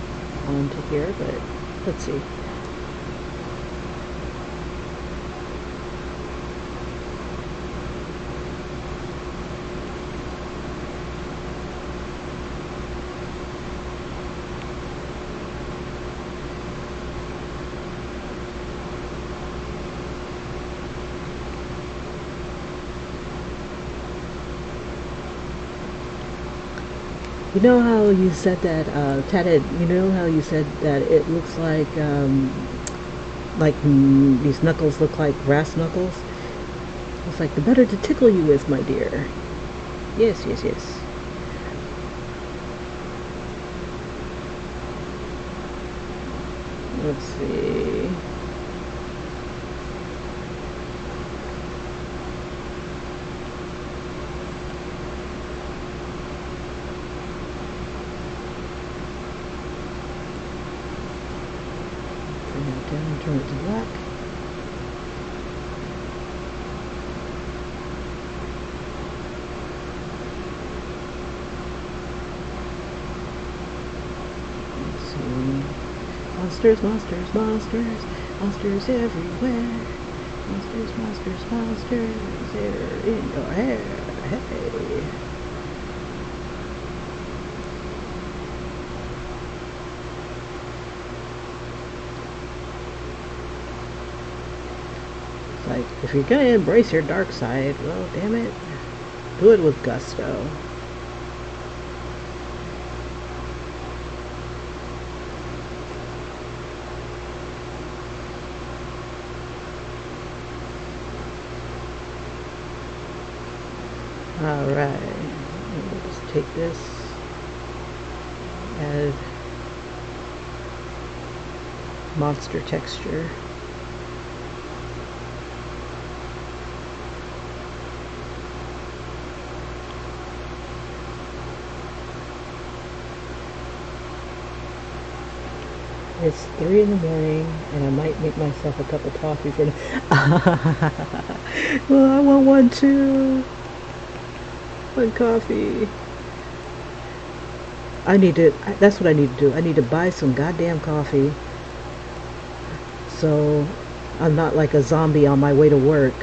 onto here, but let's see. You know how you said that, tatted, you know how you said that it looks like these knuckles look like brass knuckles? It's like, the better to tickle you with, my dear. Yes, yes, yes. Let's see. Down, turn it to black. Let's see. Monsters, monsters, monsters, monsters everywhere. Monsters, monsters, monsters, they're in your hair. Hey. Like, if you're gonna embrace your dark side, well, damn it, do it with gusto. Alright, we'll just take this, add monster texture. It's 3 in the morning, and I might make myself a cup of coffee for well, I want one too. One coffee. That's what I need to do. I need to buy some goddamn coffee, so I'm not like a zombie on my way to work.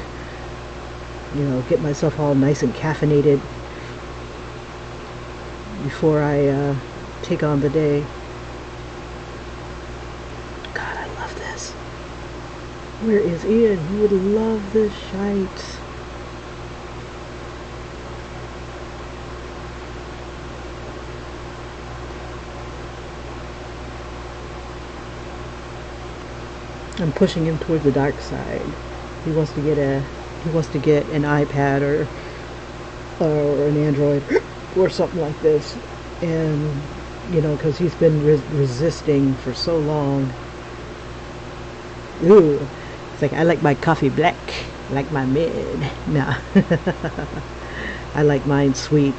You know, get myself all nice and caffeinated before I take on the day. God, I love this. Where is Ian? He would love this shite. I'm pushing him towards the dark side. He wants to get an iPad or an Android or something like this, and you know, because he's been resisting for so long, Ooh, it's like I like my coffee black, I like my mid. Nah, I like mine sweet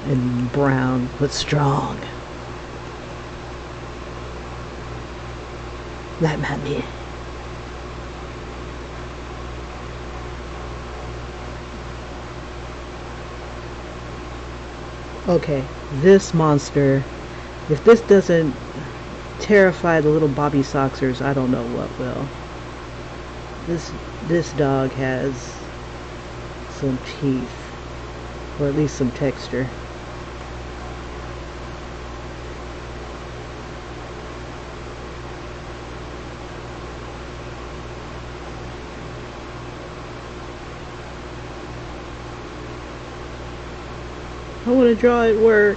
and brown, but strong. Like my mid. Okay, this monster, if this doesn't terrify the little Bobby Soxers, I don't know what will. This dog has some teeth, or at least some texture. I want to draw at work.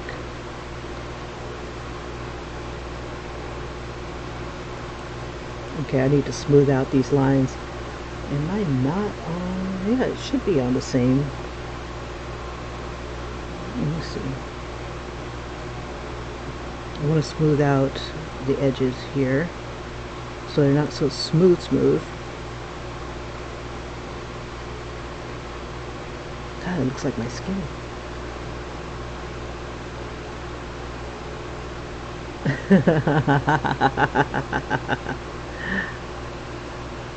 Okay, I need to smooth out these lines. Am I not on? Yeah, it should be on the same. Let me see. I want to smooth out the edges here so they're not so smooth. God, it looks like my skin.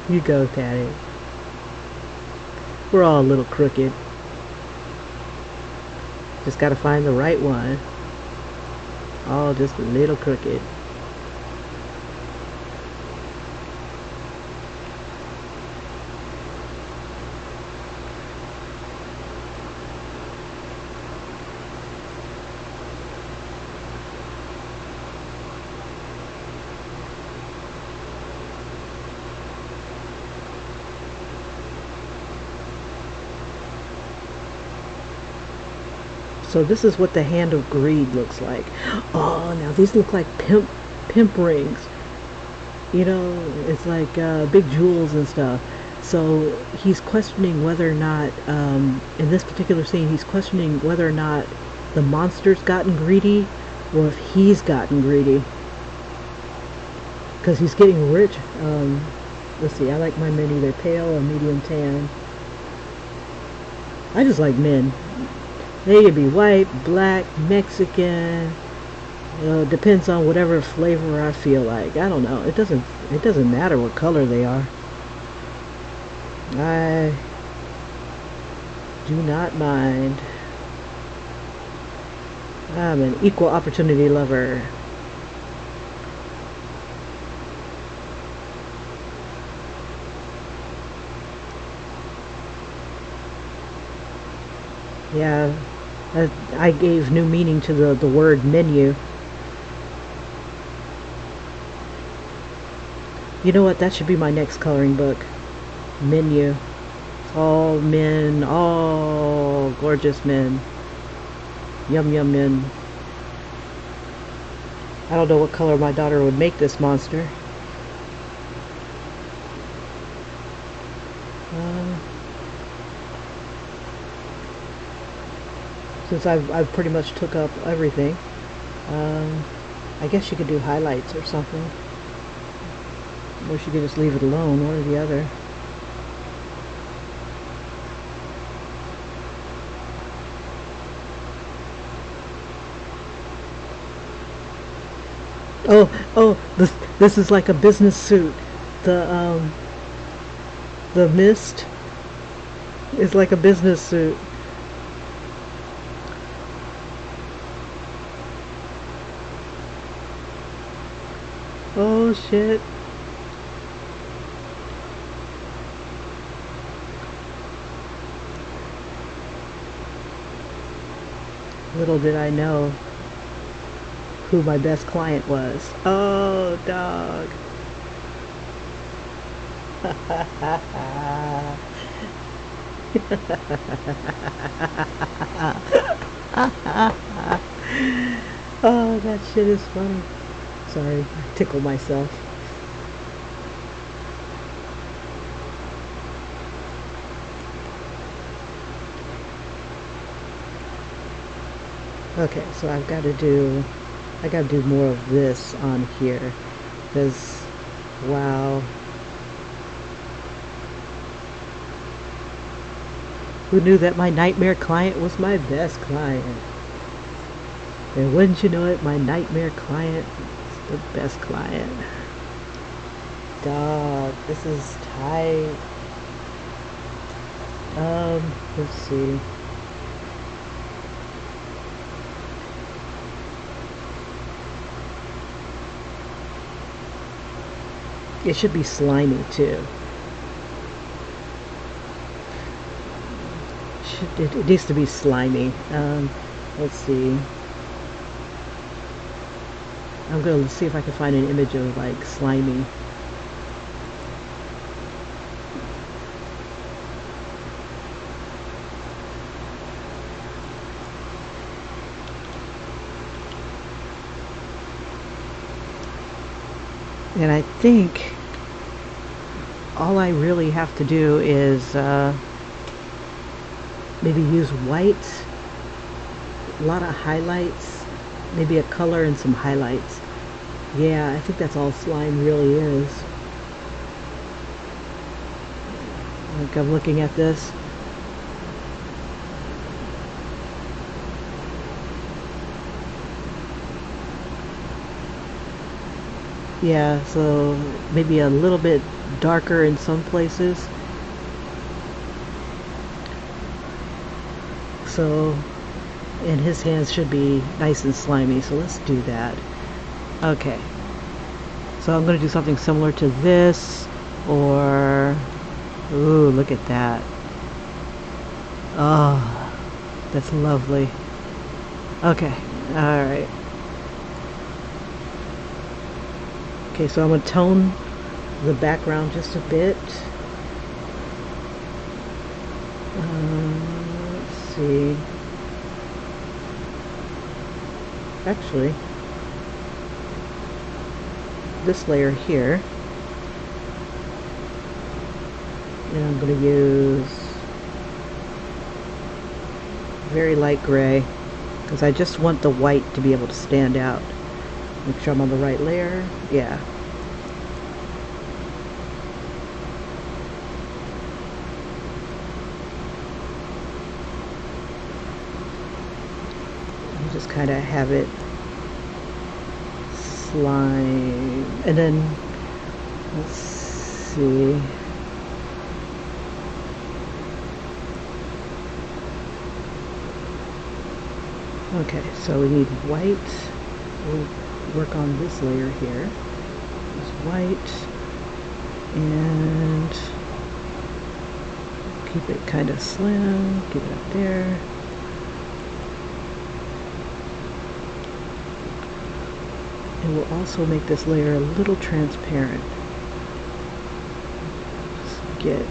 You go, Daddy. We're all a little crooked. Just gotta find the right one. All just a little crooked. So this is what the hand of greed looks like. Oh, now these look like pimp rings. You know, it's like big jewels and stuff. So he's questioning whether or not, in this particular scene, he's questioning whether or not the monster's gotten greedy or if he's gotten greedy. Because he's getting rich. Let's see, I like my men either pale or medium tan. I just like men. They could be white, black, Mexican. Depends on whatever flavor I feel like. I don't know. It doesn't matter what color they are. I do not mind. I'm an equal opportunity lover. Yeah, I gave new meaning to the word menu. You know what? That should be my next coloring book. Menu. All men, all gorgeous men. Yum yum men. I don't know what color my daughter would make this monster. Since I've pretty much took up everything, I guess she could do highlights or something, or she could just leave it alone, one or the other. Oh, this is like a business suit. The mist is like a business suit. Oh shit. Little did I know who my best client was. Oh, dog. Oh, that shit is funny. Sorry, I tickle myself. Okay, so I got to do more of this on here, because Wow. Who knew that my nightmare client was my best client? And wouldn't you know it, my nightmare client is the best client. Dog, this is tight. Let's see. It should be slimy too. It needs to be slimy. Let's see. I'm gonna see if I can find an image of like slimy. And I think all I really have to do is maybe use white, a lot of highlights, maybe a color and some highlights. Yeah, I think that's all slime really is. Like I'm looking at this. Yeah, so maybe a little bit darker in some places. So, and his hands should be nice and slimy, so let's do that. Okay. So I'm going to do something similar to this, or... Ooh, look at that. Oh, that's lovely. Okay, alright. Okay, so I'm going to tone the background just a bit. Let's see. Actually, this layer here, and I'm going to use very light gray because I just want the white to be able to stand out. Make sure I'm on the right layer. Yeah. And just kind of have it slime. And then, let's see. Okay, so we need white. We'll work on this layer here. There's white, and keep it kind of slim, keep it up there. And we'll also make this layer a little transparent. Just get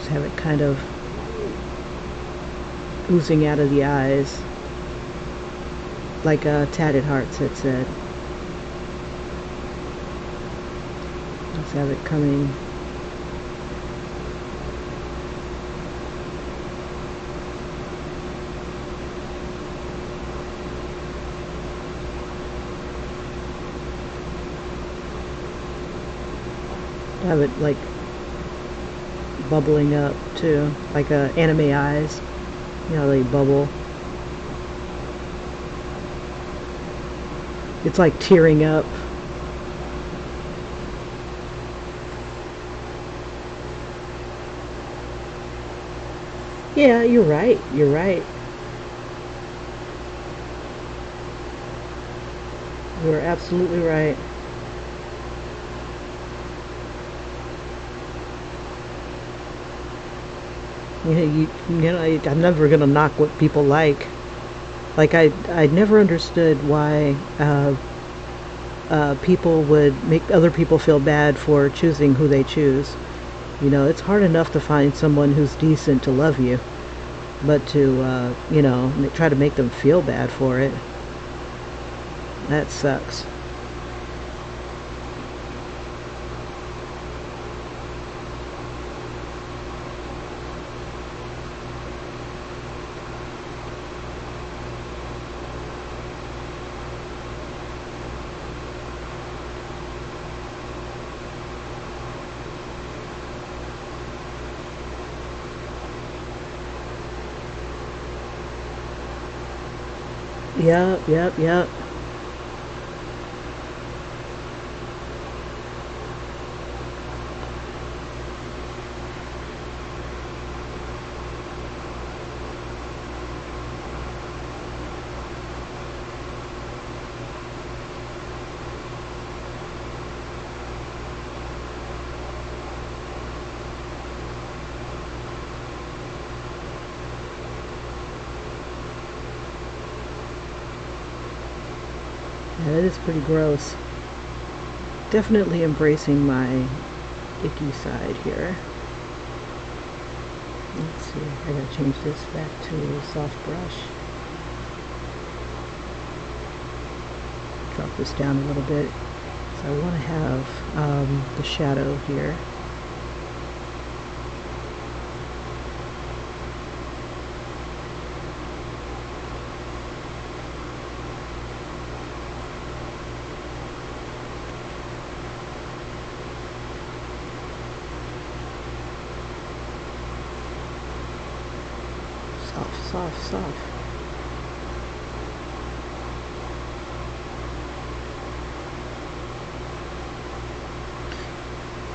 have it kind of oozing out of the eyes, like Tatted Hearts had said. Let's have it coming. Have it like bubbling up too, like anime eyes. You know, they bubble. It's like tearing up. Yeah, you're right. You're right. You're absolutely right. I'm never gonna knock what people like. Like I never understood why people would make other people feel bad for choosing who they choose. You know, it's hard enough to find someone who's decent to love you, but to you know, try to make them feel bad for it, that sucks. Yep, yep, yep. Yeah, that is pretty gross. Definitely embracing my icky side here. Let's see, I gotta change this back to soft brush. Drop this down a little bit. So I want to have the shadow here. Soft, soft, soft.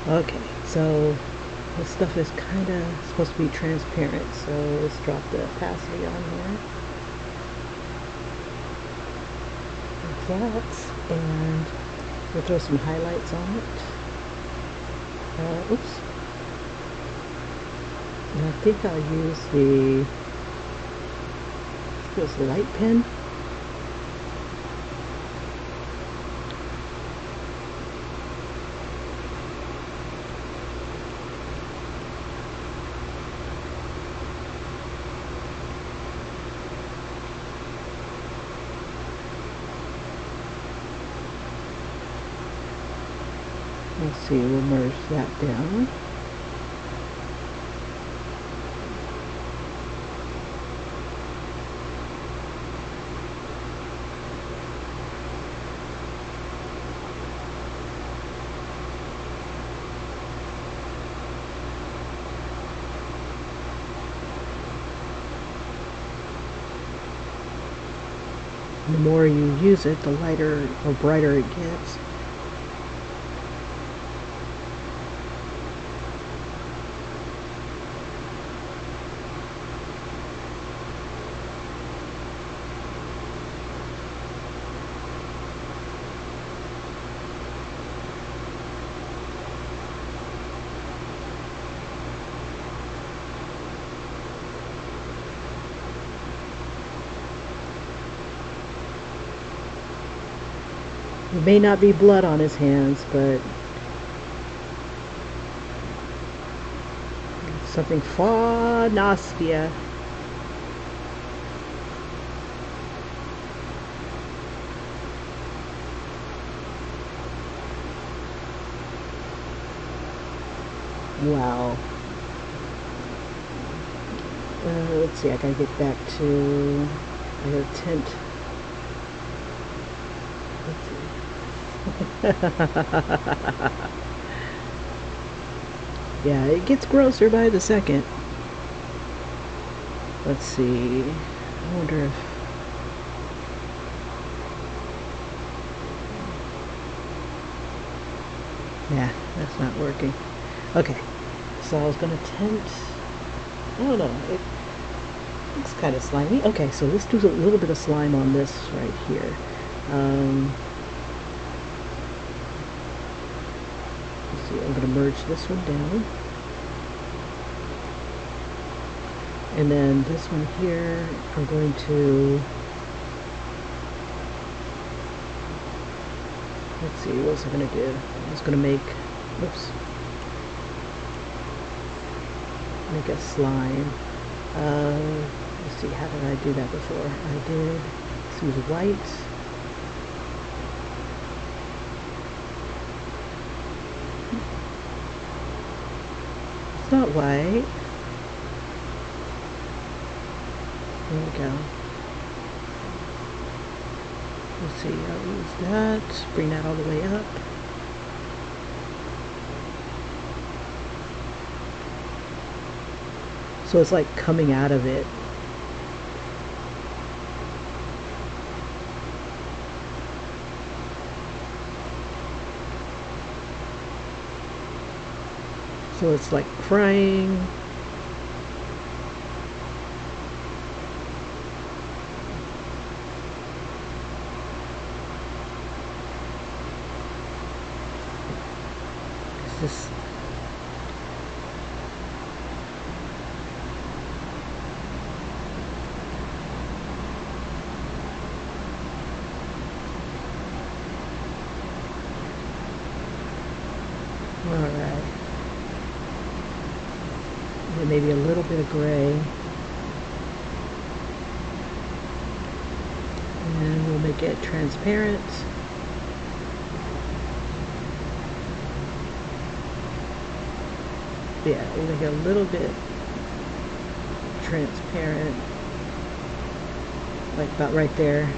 Okay, so this stuff is kind of supposed to be transparent, so let's drop the opacity on here. Like that, and we'll throw some highlights on it. Oops. And I think I'll use the light pen. Let's see, we'll merge that down. The more you use it, the lighter or brighter it gets. It may not be blood on his hands, but something far nastier. Wow. Let's see, I gotta get back to, I gotta tint. Yeah, it gets grosser by the second. Let's see. I wonder if... Yeah, that's not working. Okay, so I was gonna tint... I don't know, it looks kind of slimy. Okay, so let's do a little bit of slime on this right here. Let's see, I'm gonna merge this one down. And then this one here, I'm going to... Let's see, what was I gonna do? I was gonna make... Oops. Make a slime. Let's see, how did I do that before? I did use white. It's not white. There we go. Let's see, I'll use that. Bring that all the way up. So it's like coming out of it. So it's like frying. It's just all right. And maybe a little bit of gray. And we'll make it transparent. Yeah, we'll make it a little bit transparent. Like about right there.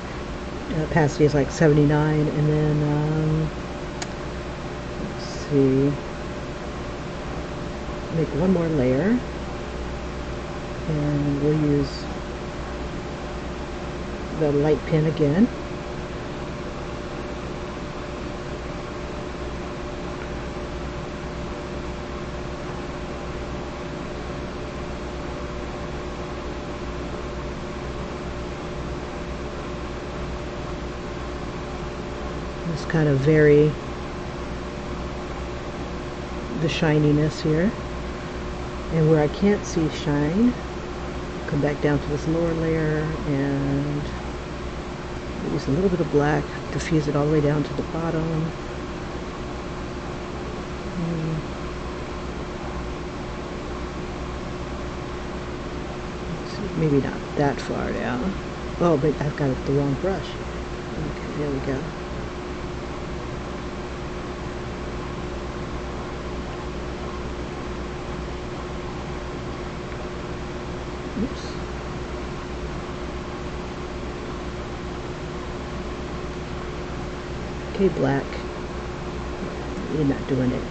Opacity is like 79. And then, let's see. Make one more layer. And we'll use the light pen again. Just kind of vary the shininess here. And where I can't see shine, come back down to this lower layer and use a little bit of black, diffuse it all the way down to the bottom. Maybe not that far down. Oh, but I've got the wrong brush. Okay, there we go. Oops. Okay, black. You're not doing it.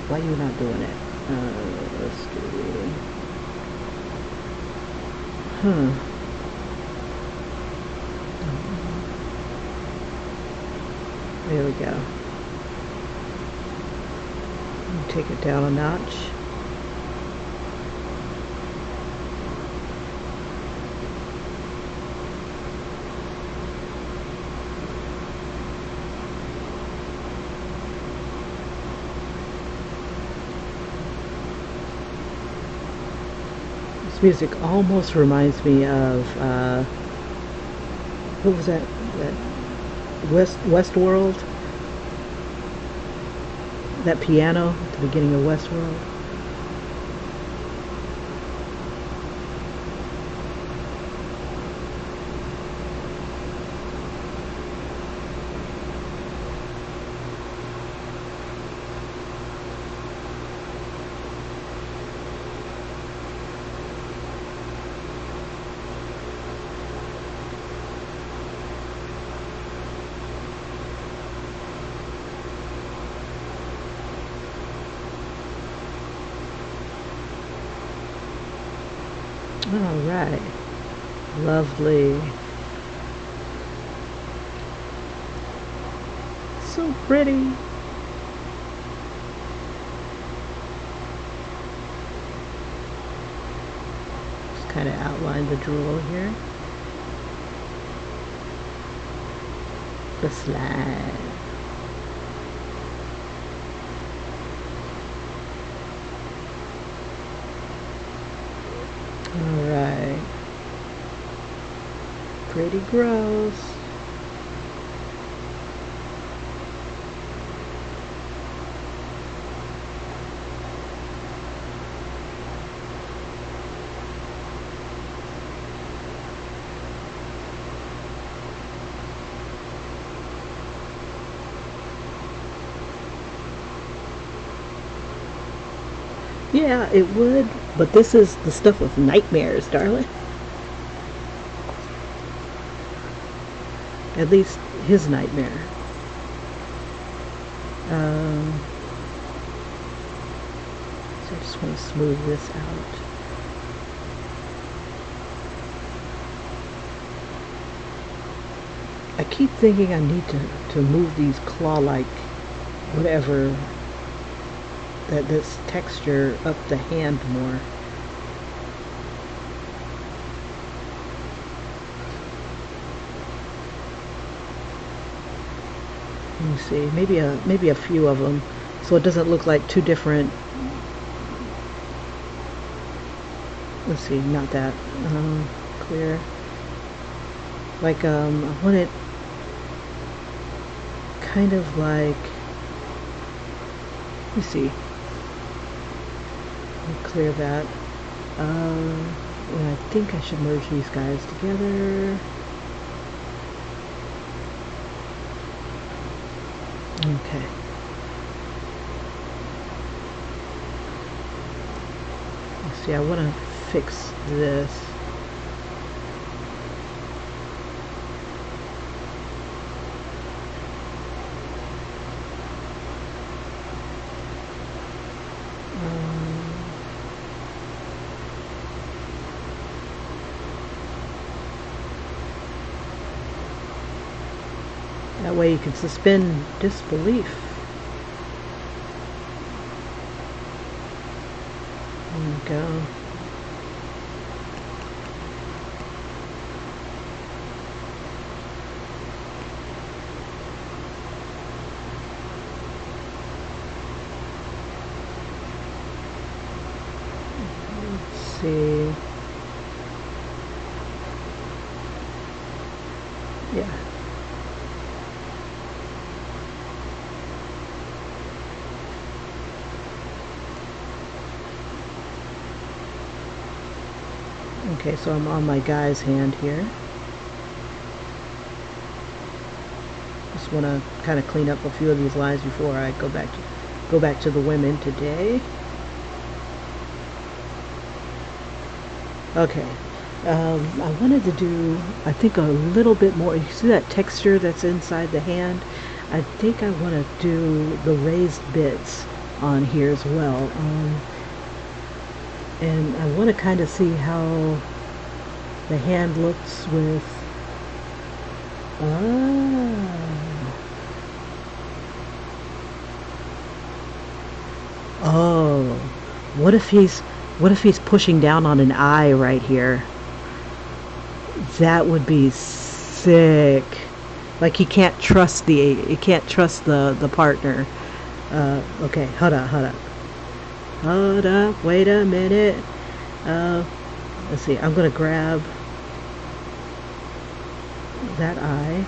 Why are you not doing it? Let's do... There we go. Take it down a notch. This music almost reminds me of what was that Westworld, that piano at the beginning of Westworld. All right, lovely. So pretty. Just kind of outline the drool here. The slide. Alright. Pretty gross. Yeah, it would, but this is the stuff of nightmares, darling. At least his nightmare. So I just want to smooth this out. I keep thinking I need to move these claw-like whatever this texture up the hand more. Let me see, maybe a few of them, so it doesn't look like two different. Let's see, not that clear. Like I want it kind of like. Let me see. Let me clear that. I think I should merge these guys together. Okay. Let's see, I want to fix this. That way you can suspend disbelief. There we go. Let's see. Yeah. Okay, so I'm on my guy's hand here. Just want to kind of clean up a few of these lines before I go back to the women today. Okay, I wanted to do, I think, a little bit more. You see that texture that's inside the hand? I think I want to do the raised bits on here as well. And I want to kind of see how the hand looks with. Oh, what if he's pushing down on an eye right here? That would be sick. Like he can't trust the partner. Okay, hold up, wait a minute. Let's see, I'm gonna grab that eye.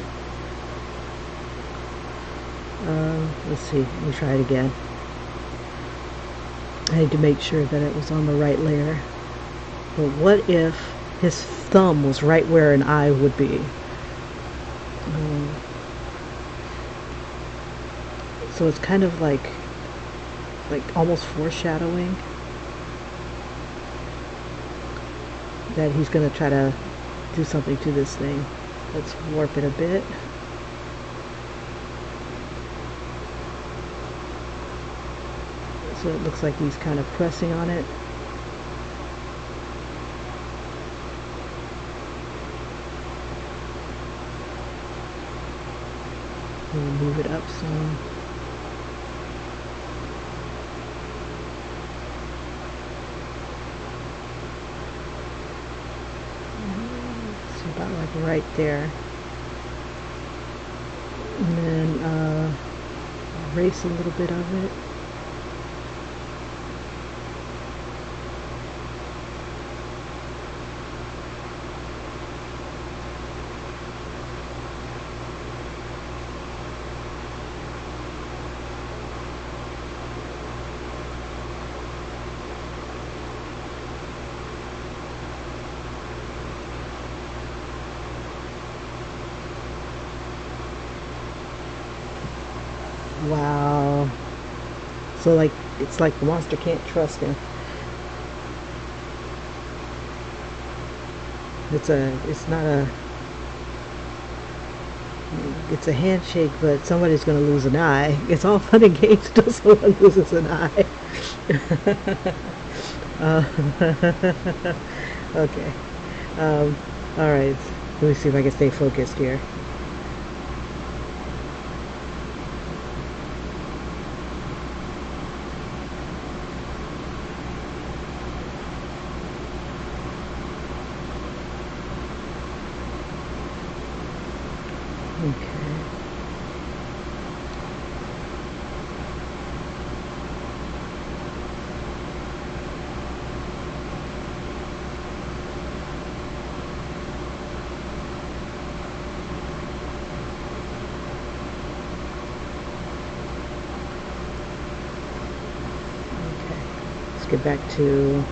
Let's see, let me try it again. I need to make sure that it was on the right layer. But what if his thumb was right where an eye would be? So it's kind of like almost foreshadowing that he's going to try to do something to this thing. Let's warp it a bit. So it looks like he's kind of pressing on it. We'll move it up some. So about like right there. And then erase a little bit of it. Wow. So like it's like the monster can't trust him. It's a handshake, but somebody's going to lose an eye. It's all fun and games until someone loses an eye. Okay. All right. Let me see if I can stay focused here. Okay. Let's get back to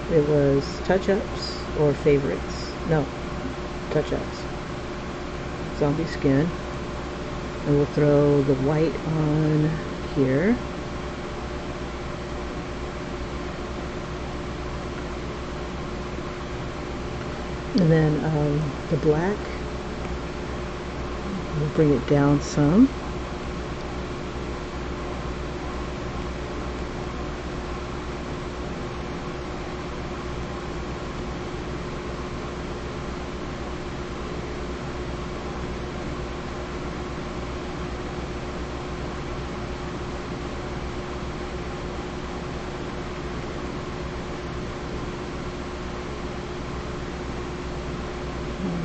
it was touch-ups or favorites. No, touch-ups. Zombie skin. And we'll throw the white on here. And then the black, we'll bring it down some.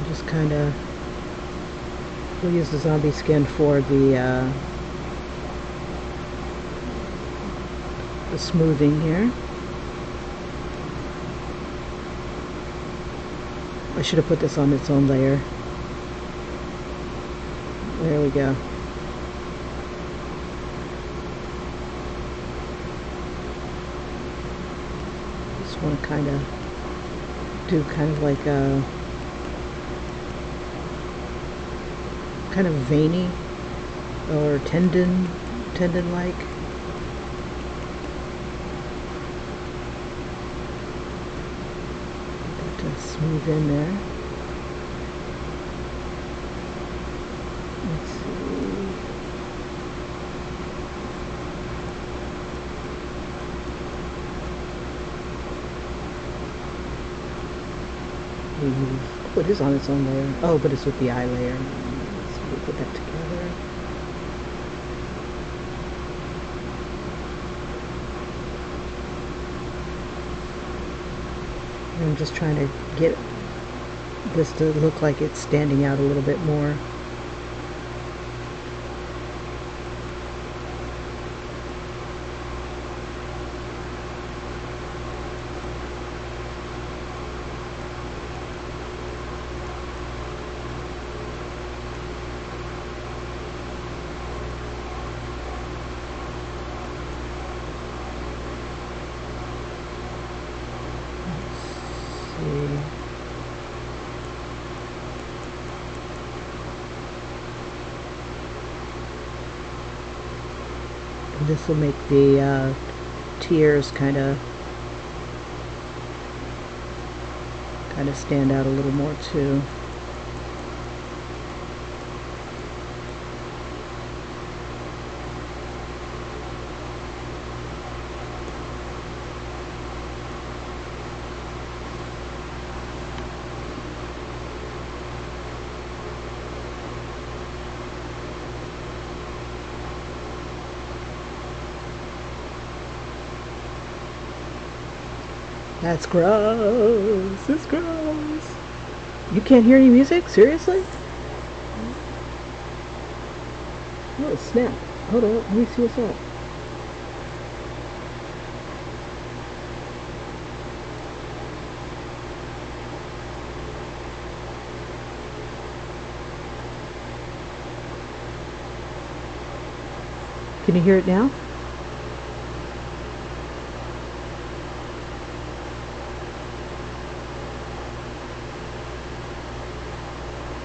Just kind of, we'll use the zombie skin for the smoothing here. I should have put this on its own layer. There we go. Just want to kind of do kind of like a kind of veiny or tendon-like. Get that to smooth in there. Let's see. Oh, it is on its own layer. Oh, but it's with the eye layer. We'll put that together. And I'm just trying to get this to look like it's standing out a little bit more. This will make the tears kind of stand out a little more too. That's gross. It's gross. You can't hear any music? Seriously? Oh, snap. Hold on. Let me see what's up. Can you hear it now?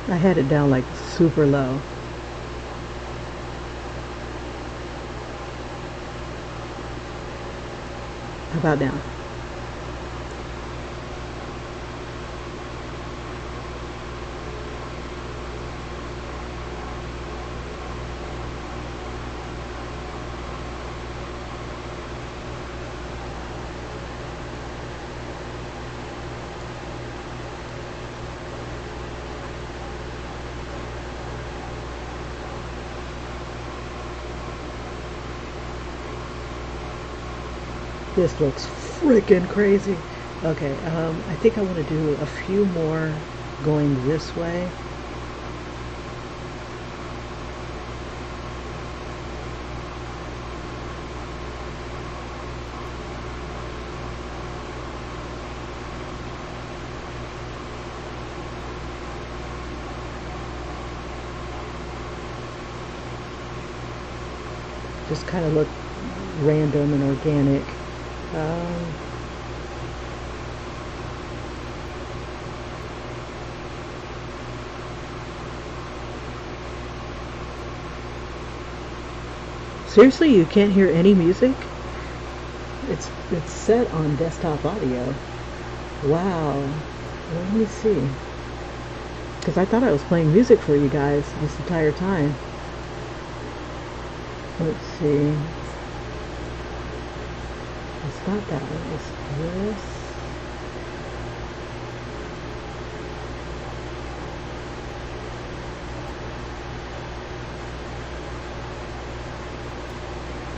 I had it down like super low. How about now? This looks freaking crazy. Okay, I think I want to do a few more going this way. Just kind of look random and organic. Um, Seriously, you can't hear any music? It's set on desktop audio. Wow. Well, let me see. Because I thought I was playing music for you guys this entire time. Let's see. It's not that one. It's this.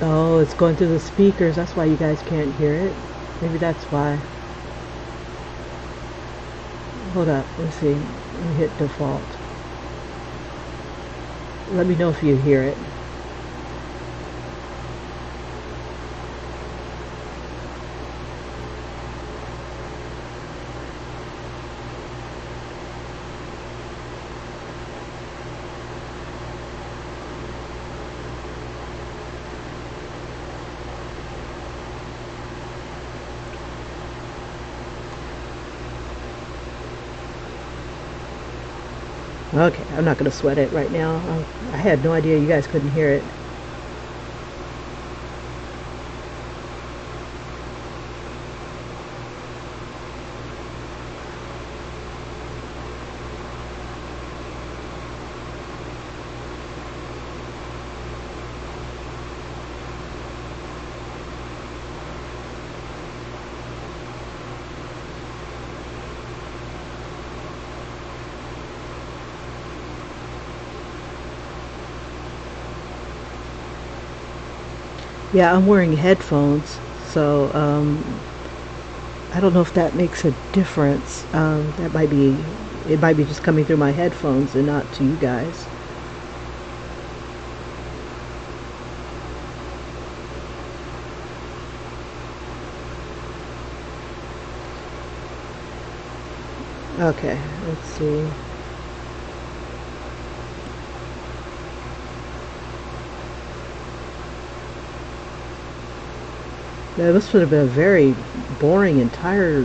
Oh, it's going through the speakers. That's why you guys can't hear it. Maybe that's why. Hold up. Let's see. Let me hit default. Let me know if you hear it. Okay, I'm not going to sweat it right now. I had no idea you guys couldn't hear it. Yeah, I'm wearing headphones, so I don't know if that makes a difference. It might be just coming through my headphones and not to you guys. Okay, let's see. Yeah, this would have been a very boring, entire,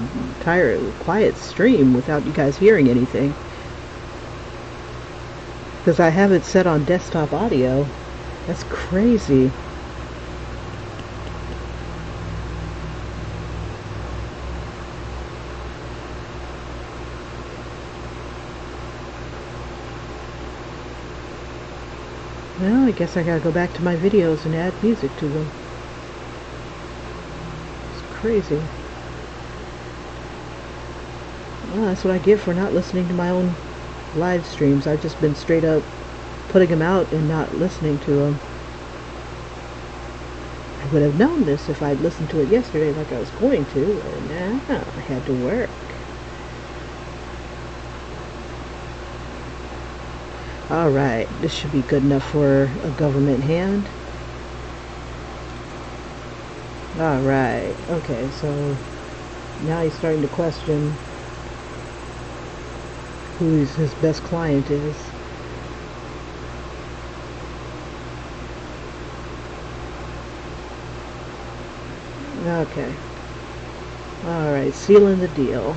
quiet stream without you guys hearing anything. Because I have it set on desktop audio. That's crazy. Well, I guess I gotta go back to my videos and add music to them. It's crazy. Well, that's what I get for not listening to my own live streams. I've just been straight up putting them out and not listening to them. I would have known this if I'd listened to it yesterday like I was going to, and I had to work. Alright, this should be good enough for a government hand. Alright, okay, so now he's starting to question who his best client is. Okay. Alright, sealing the deal.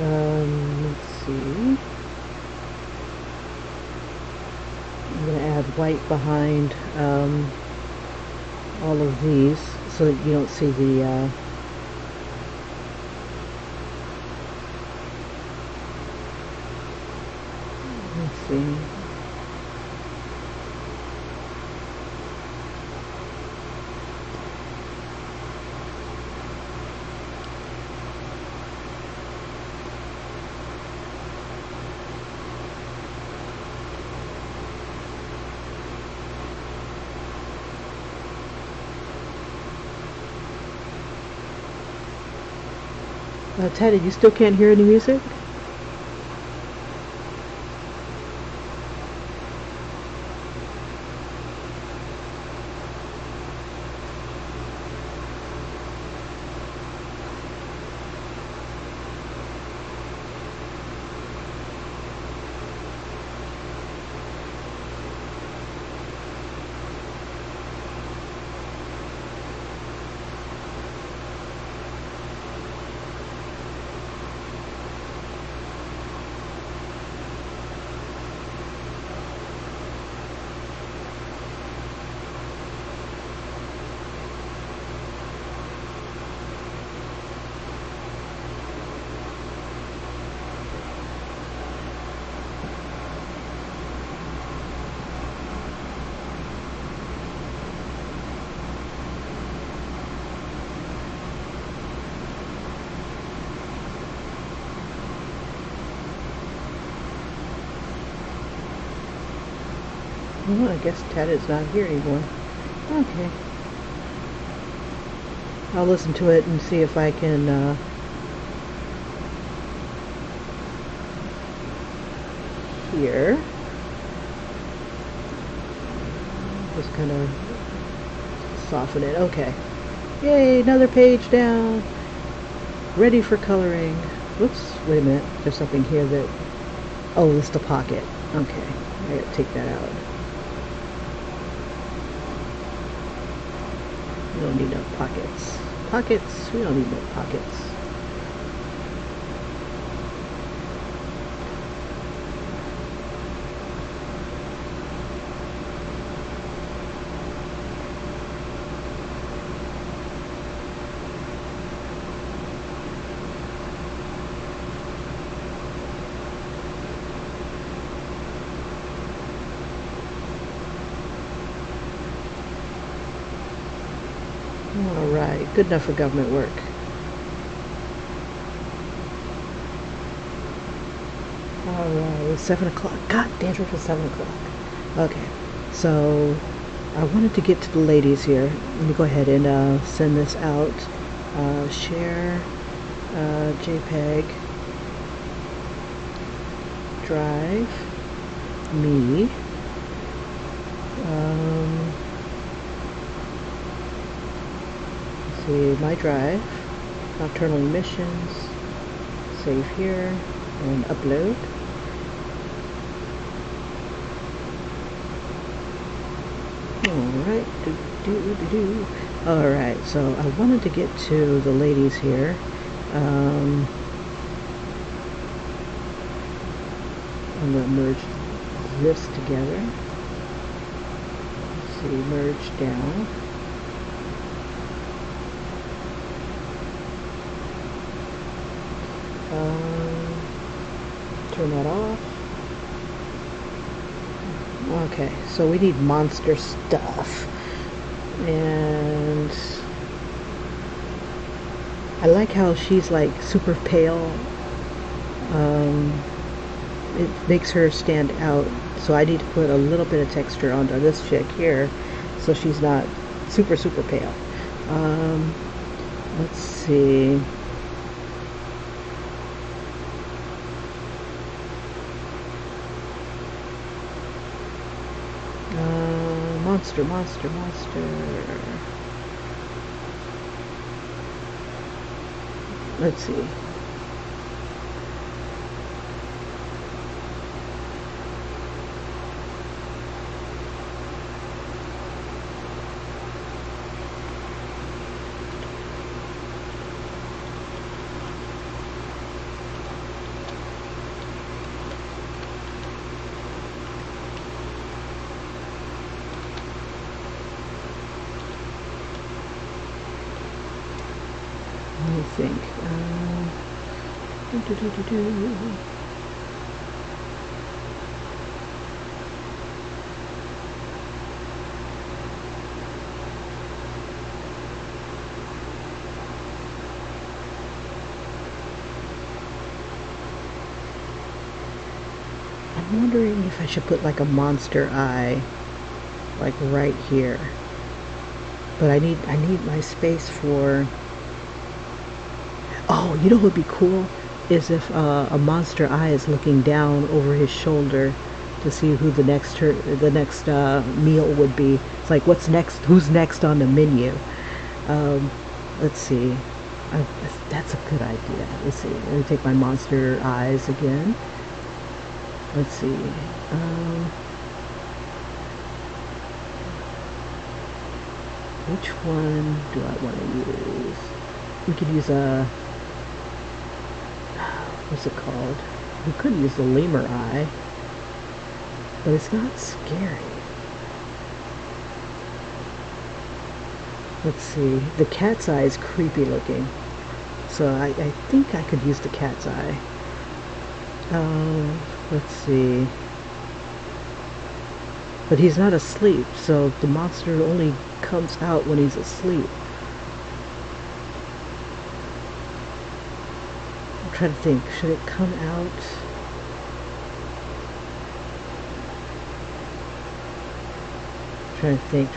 Let's see. I'm going to add white behind all of these so that you don't see the let's see. Teddy, you still can't hear any music? Well, I guess Ted is not here anymore. Okay. I'll listen to it and see if I can hear. Just kind of soften it. Okay. Yay, another page down. Ready for coloring. Whoops, wait a minute. There's something here that... Oh, it's the pocket. Okay, I gotta take that out. We don't need no pockets. Pockets? We don't need no pockets. Alright, good enough for government work. Alright, it's 7 o'clock. God damn it, it's 7 o'clock. Okay, so I wanted to get to the ladies here. Let me go ahead and send this out. Share JPEG. Drive. Me. My drive, Nocturnal Emissions, save here, and upload. Alright, Alright, so I wanted to get to the ladies here. I'm going to merge this together. Let's see, merge down. Turn that off. Okay, so we need monster stuff. And I like how she's like super pale. It makes her stand out. So I need to put a little bit of texture onto this chick here so she's not super pale. Let's see. Monster. Let's see. Let me think. I'm wondering if I should put like a monster eye, like right here. But I need my space for Oh, you know what would be cool is if a monster eye is looking down over his shoulder to see who the next meal would be. It's like, what's next? Who's next on the menu? Um, let's see. Uh, that's a good idea. Let's see. Let me take my monster eyes again. Let's see. Which one do I want to use? We could use a, what's it called? We could use the lemur eye, but it's not scary. Let's see. The cat's eye is creepy looking, so I think I could use the cat's eye. Let's see. But he's not asleep, so the monster only comes out when he's asleep. I'm trying to think. Should it come out? Trying to think.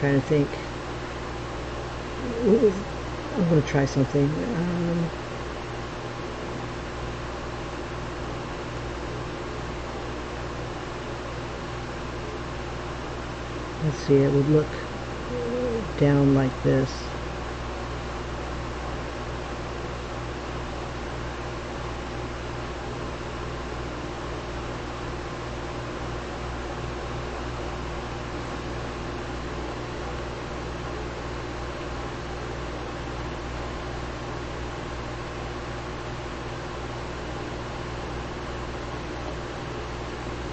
I'm gonna try something. Let's see, it would look down like this.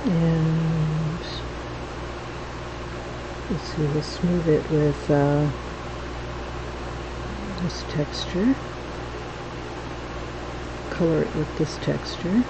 And let's see, we'll smooth it with this texture, color it with this texture.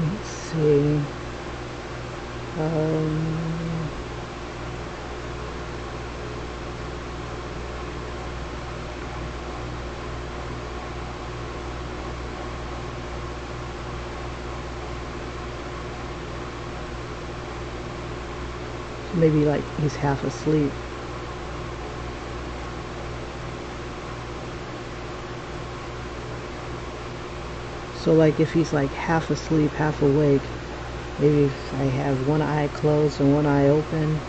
Let's see. Maybe like he's half asleep. So like if he's like half asleep, half awake, maybe if I have one eye closed and one eye open,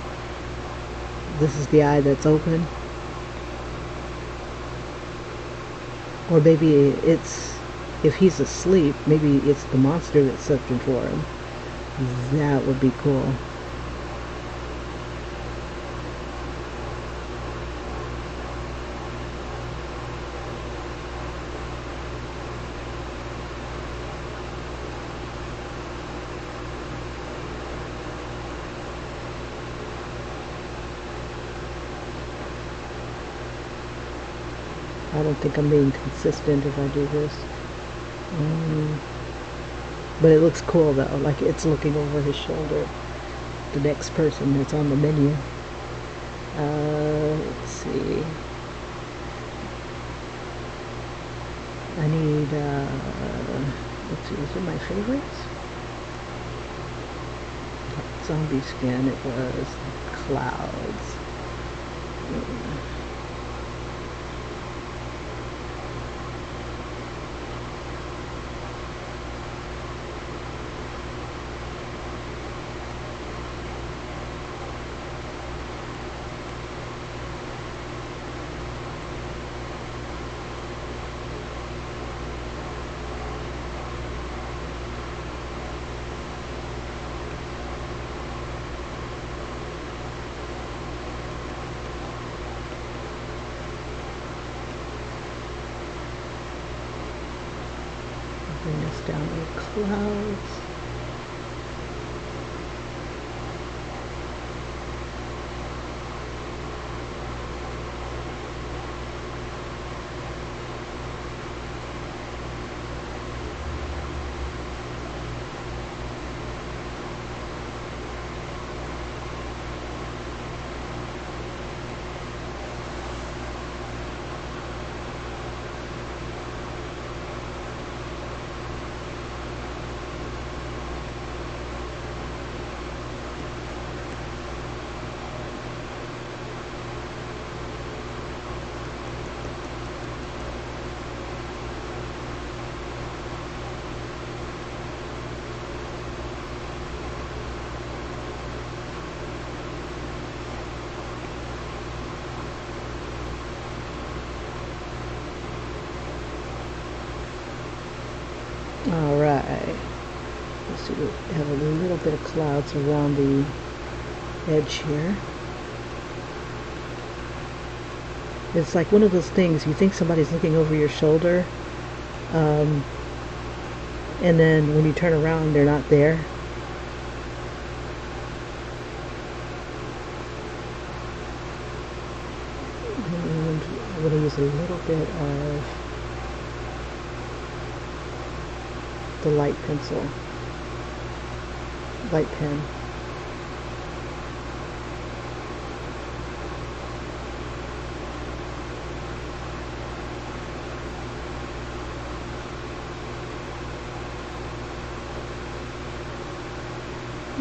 this is the eye that's open. Or maybe it's, if he's asleep, maybe it's the monster that's searching for him. That would be cool. I don't think I'm being consistent if I do this. But it looks cool though, like it's looking over his shoulder. The next person that's on the menu. Let's see. I need, let's see, these are my favorites. Zombie skin, it was clouds. Bring us down to the clouds. All right. Let's see, we have a little bit of clouds around the edge here. It's like one of those things, you think somebody's looking over your shoulder, and then when you turn around, they're not there. And I'm going to use a little bit of the light pencil, light pen.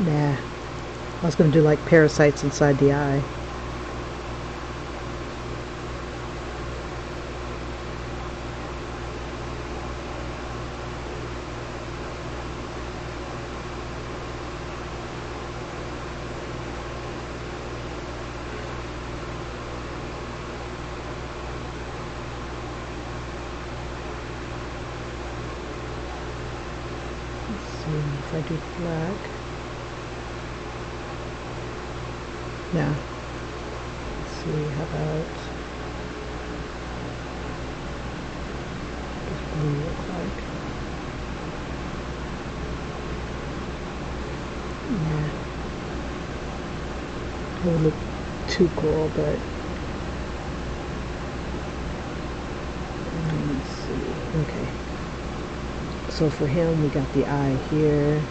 Nah, I was going to do like parasites inside the eye. If I do black, now let's see, how about what does blue look like? Yeah, it would look too cool, but let's see. Okay. So for him, we got the eye here.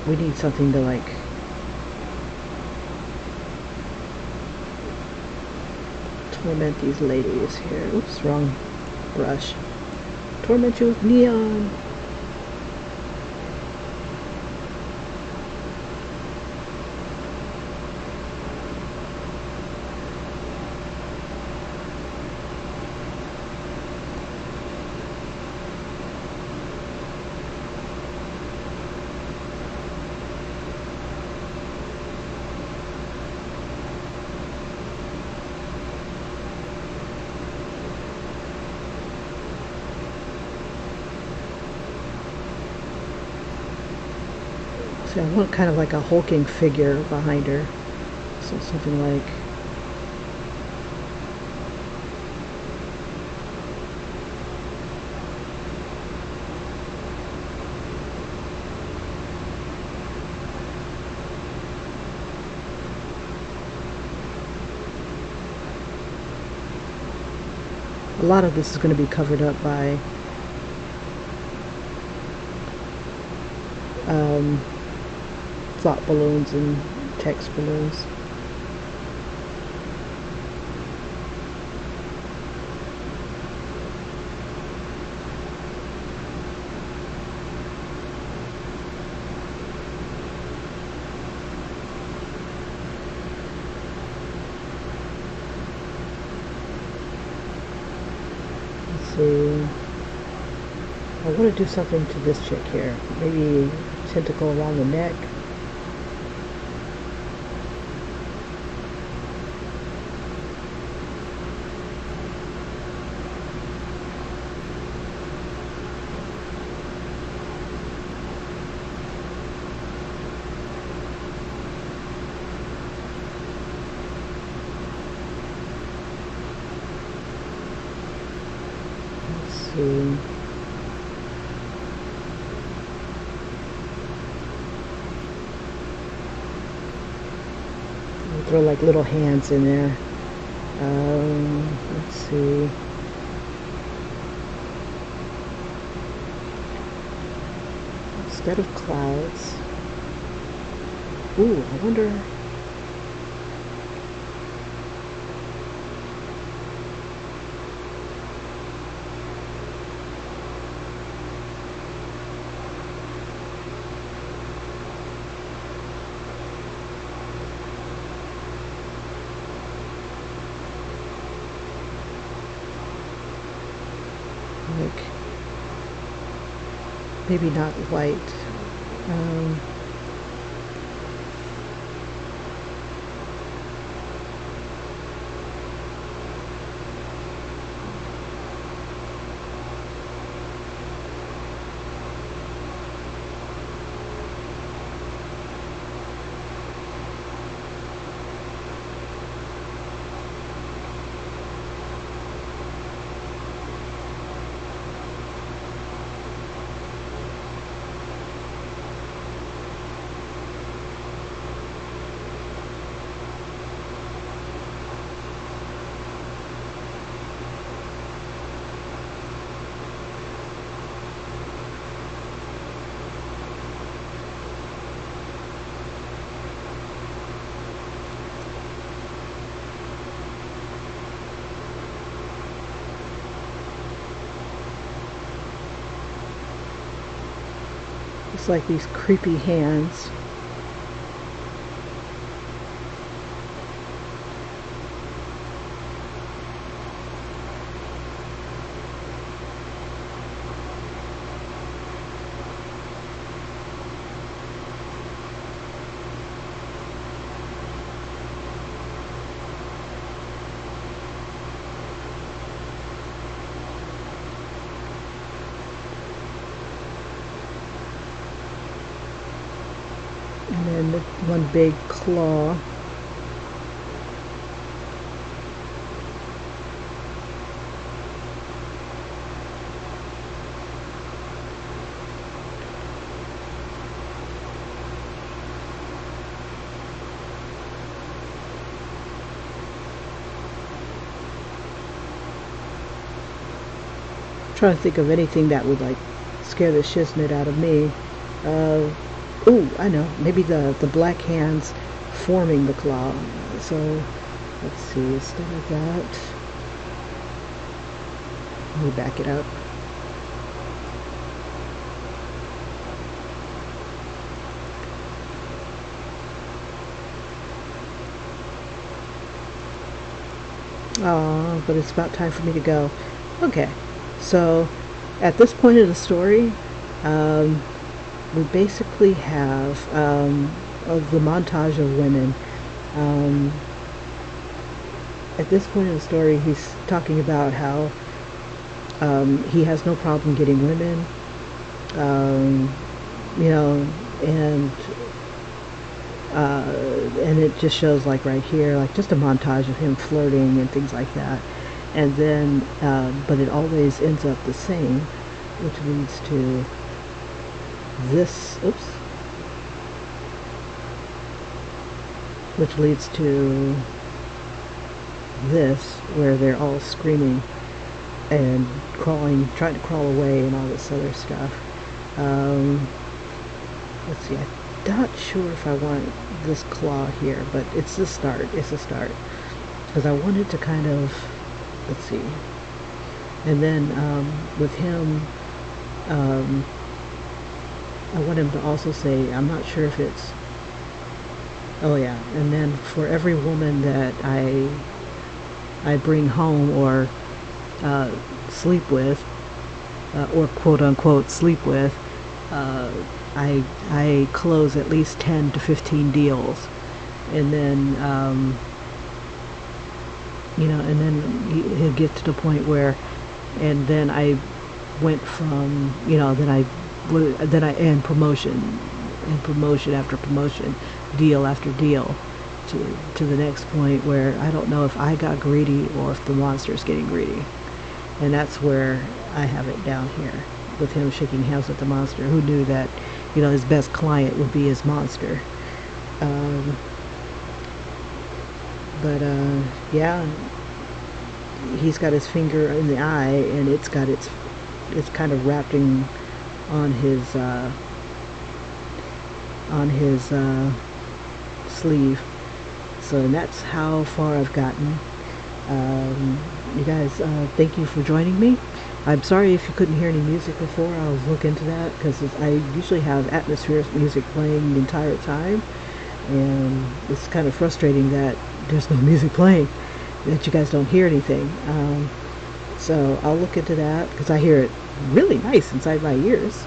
We need something to like torment these ladies here. Oops, wrong brush. Torment you with neon. I want kind of like a hulking figure behind her. So something like a lot of this is going to be covered up by thought balloons and text balloons. Let's see. I want to do something to this chick here. Maybe a tentacle around the neck. throw like little hands in there. Let's see. Instead of clouds. Ooh, I wonder. Like, maybe not white. It's like these creepy hands. And then one big claw. I'm trying to think of anything that would like scare the shiznit out of me. Ooh, I know. Maybe the black hands forming the claw. So, let's see. Instead of that, let me back it up. Oh, but it's about time for me to go. Okay, so at this point in the story, we basically have of the montage of women. At this point in the story, he's talking about how he has no problem getting women, you know, and it just shows like right here, like just a montage of him flirting and things like that, and then but it always ends up the same, which leads to this, which leads to this, where they're all screaming and crawling, trying to crawl away and all this other stuff. Let's see, I'm not sure if I want this claw here, but it's the start, because I wanted to kind of, let's see, and then with him, I want him to also say, I'm not sure if it's, oh yeah, and then for every woman that I bring home or sleep with, or quote unquote sleep with, I close at least 10 to 15 deals, and then you know, and then he'll get to the point where, and then I went from, you know, then I and promotion after promotion, deal after deal, to the next point where I don't know if I got greedy or if the monster's getting greedy. And that's where I have it down here, with him shaking hands with the monster. Who knew that, you know, his best client would be his monster. But yeah, he's got his finger in the eye, and it's kind of wrapping on his sleeve. So, and that's how far I've gotten. You guys, thank you for joining me. I'm sorry if you couldn't hear any music before. I'll look into that, because I usually have atmospheric music playing the entire time, and it's kind of frustrating that there's no music playing, that you guys don't hear anything. So I'll look into that, because I hear it really nice inside my ears.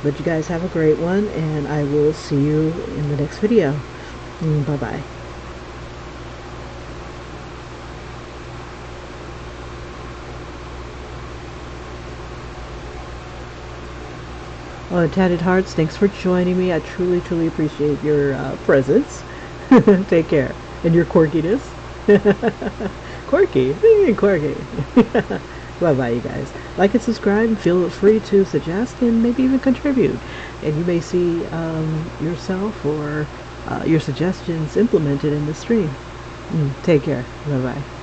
But you guys have a great one, and I will see you in the next video. Bye bye. Oh, Tatted Hearts, thanks for joining me. I truly, truly appreciate your presence. Take care. And your quirkiness. Quirky. Quirky. Bye-bye, you guys. Like and subscribe, and feel free to suggest and maybe even contribute. And you may see yourself or your suggestions implemented in the stream. Take care. Bye-bye.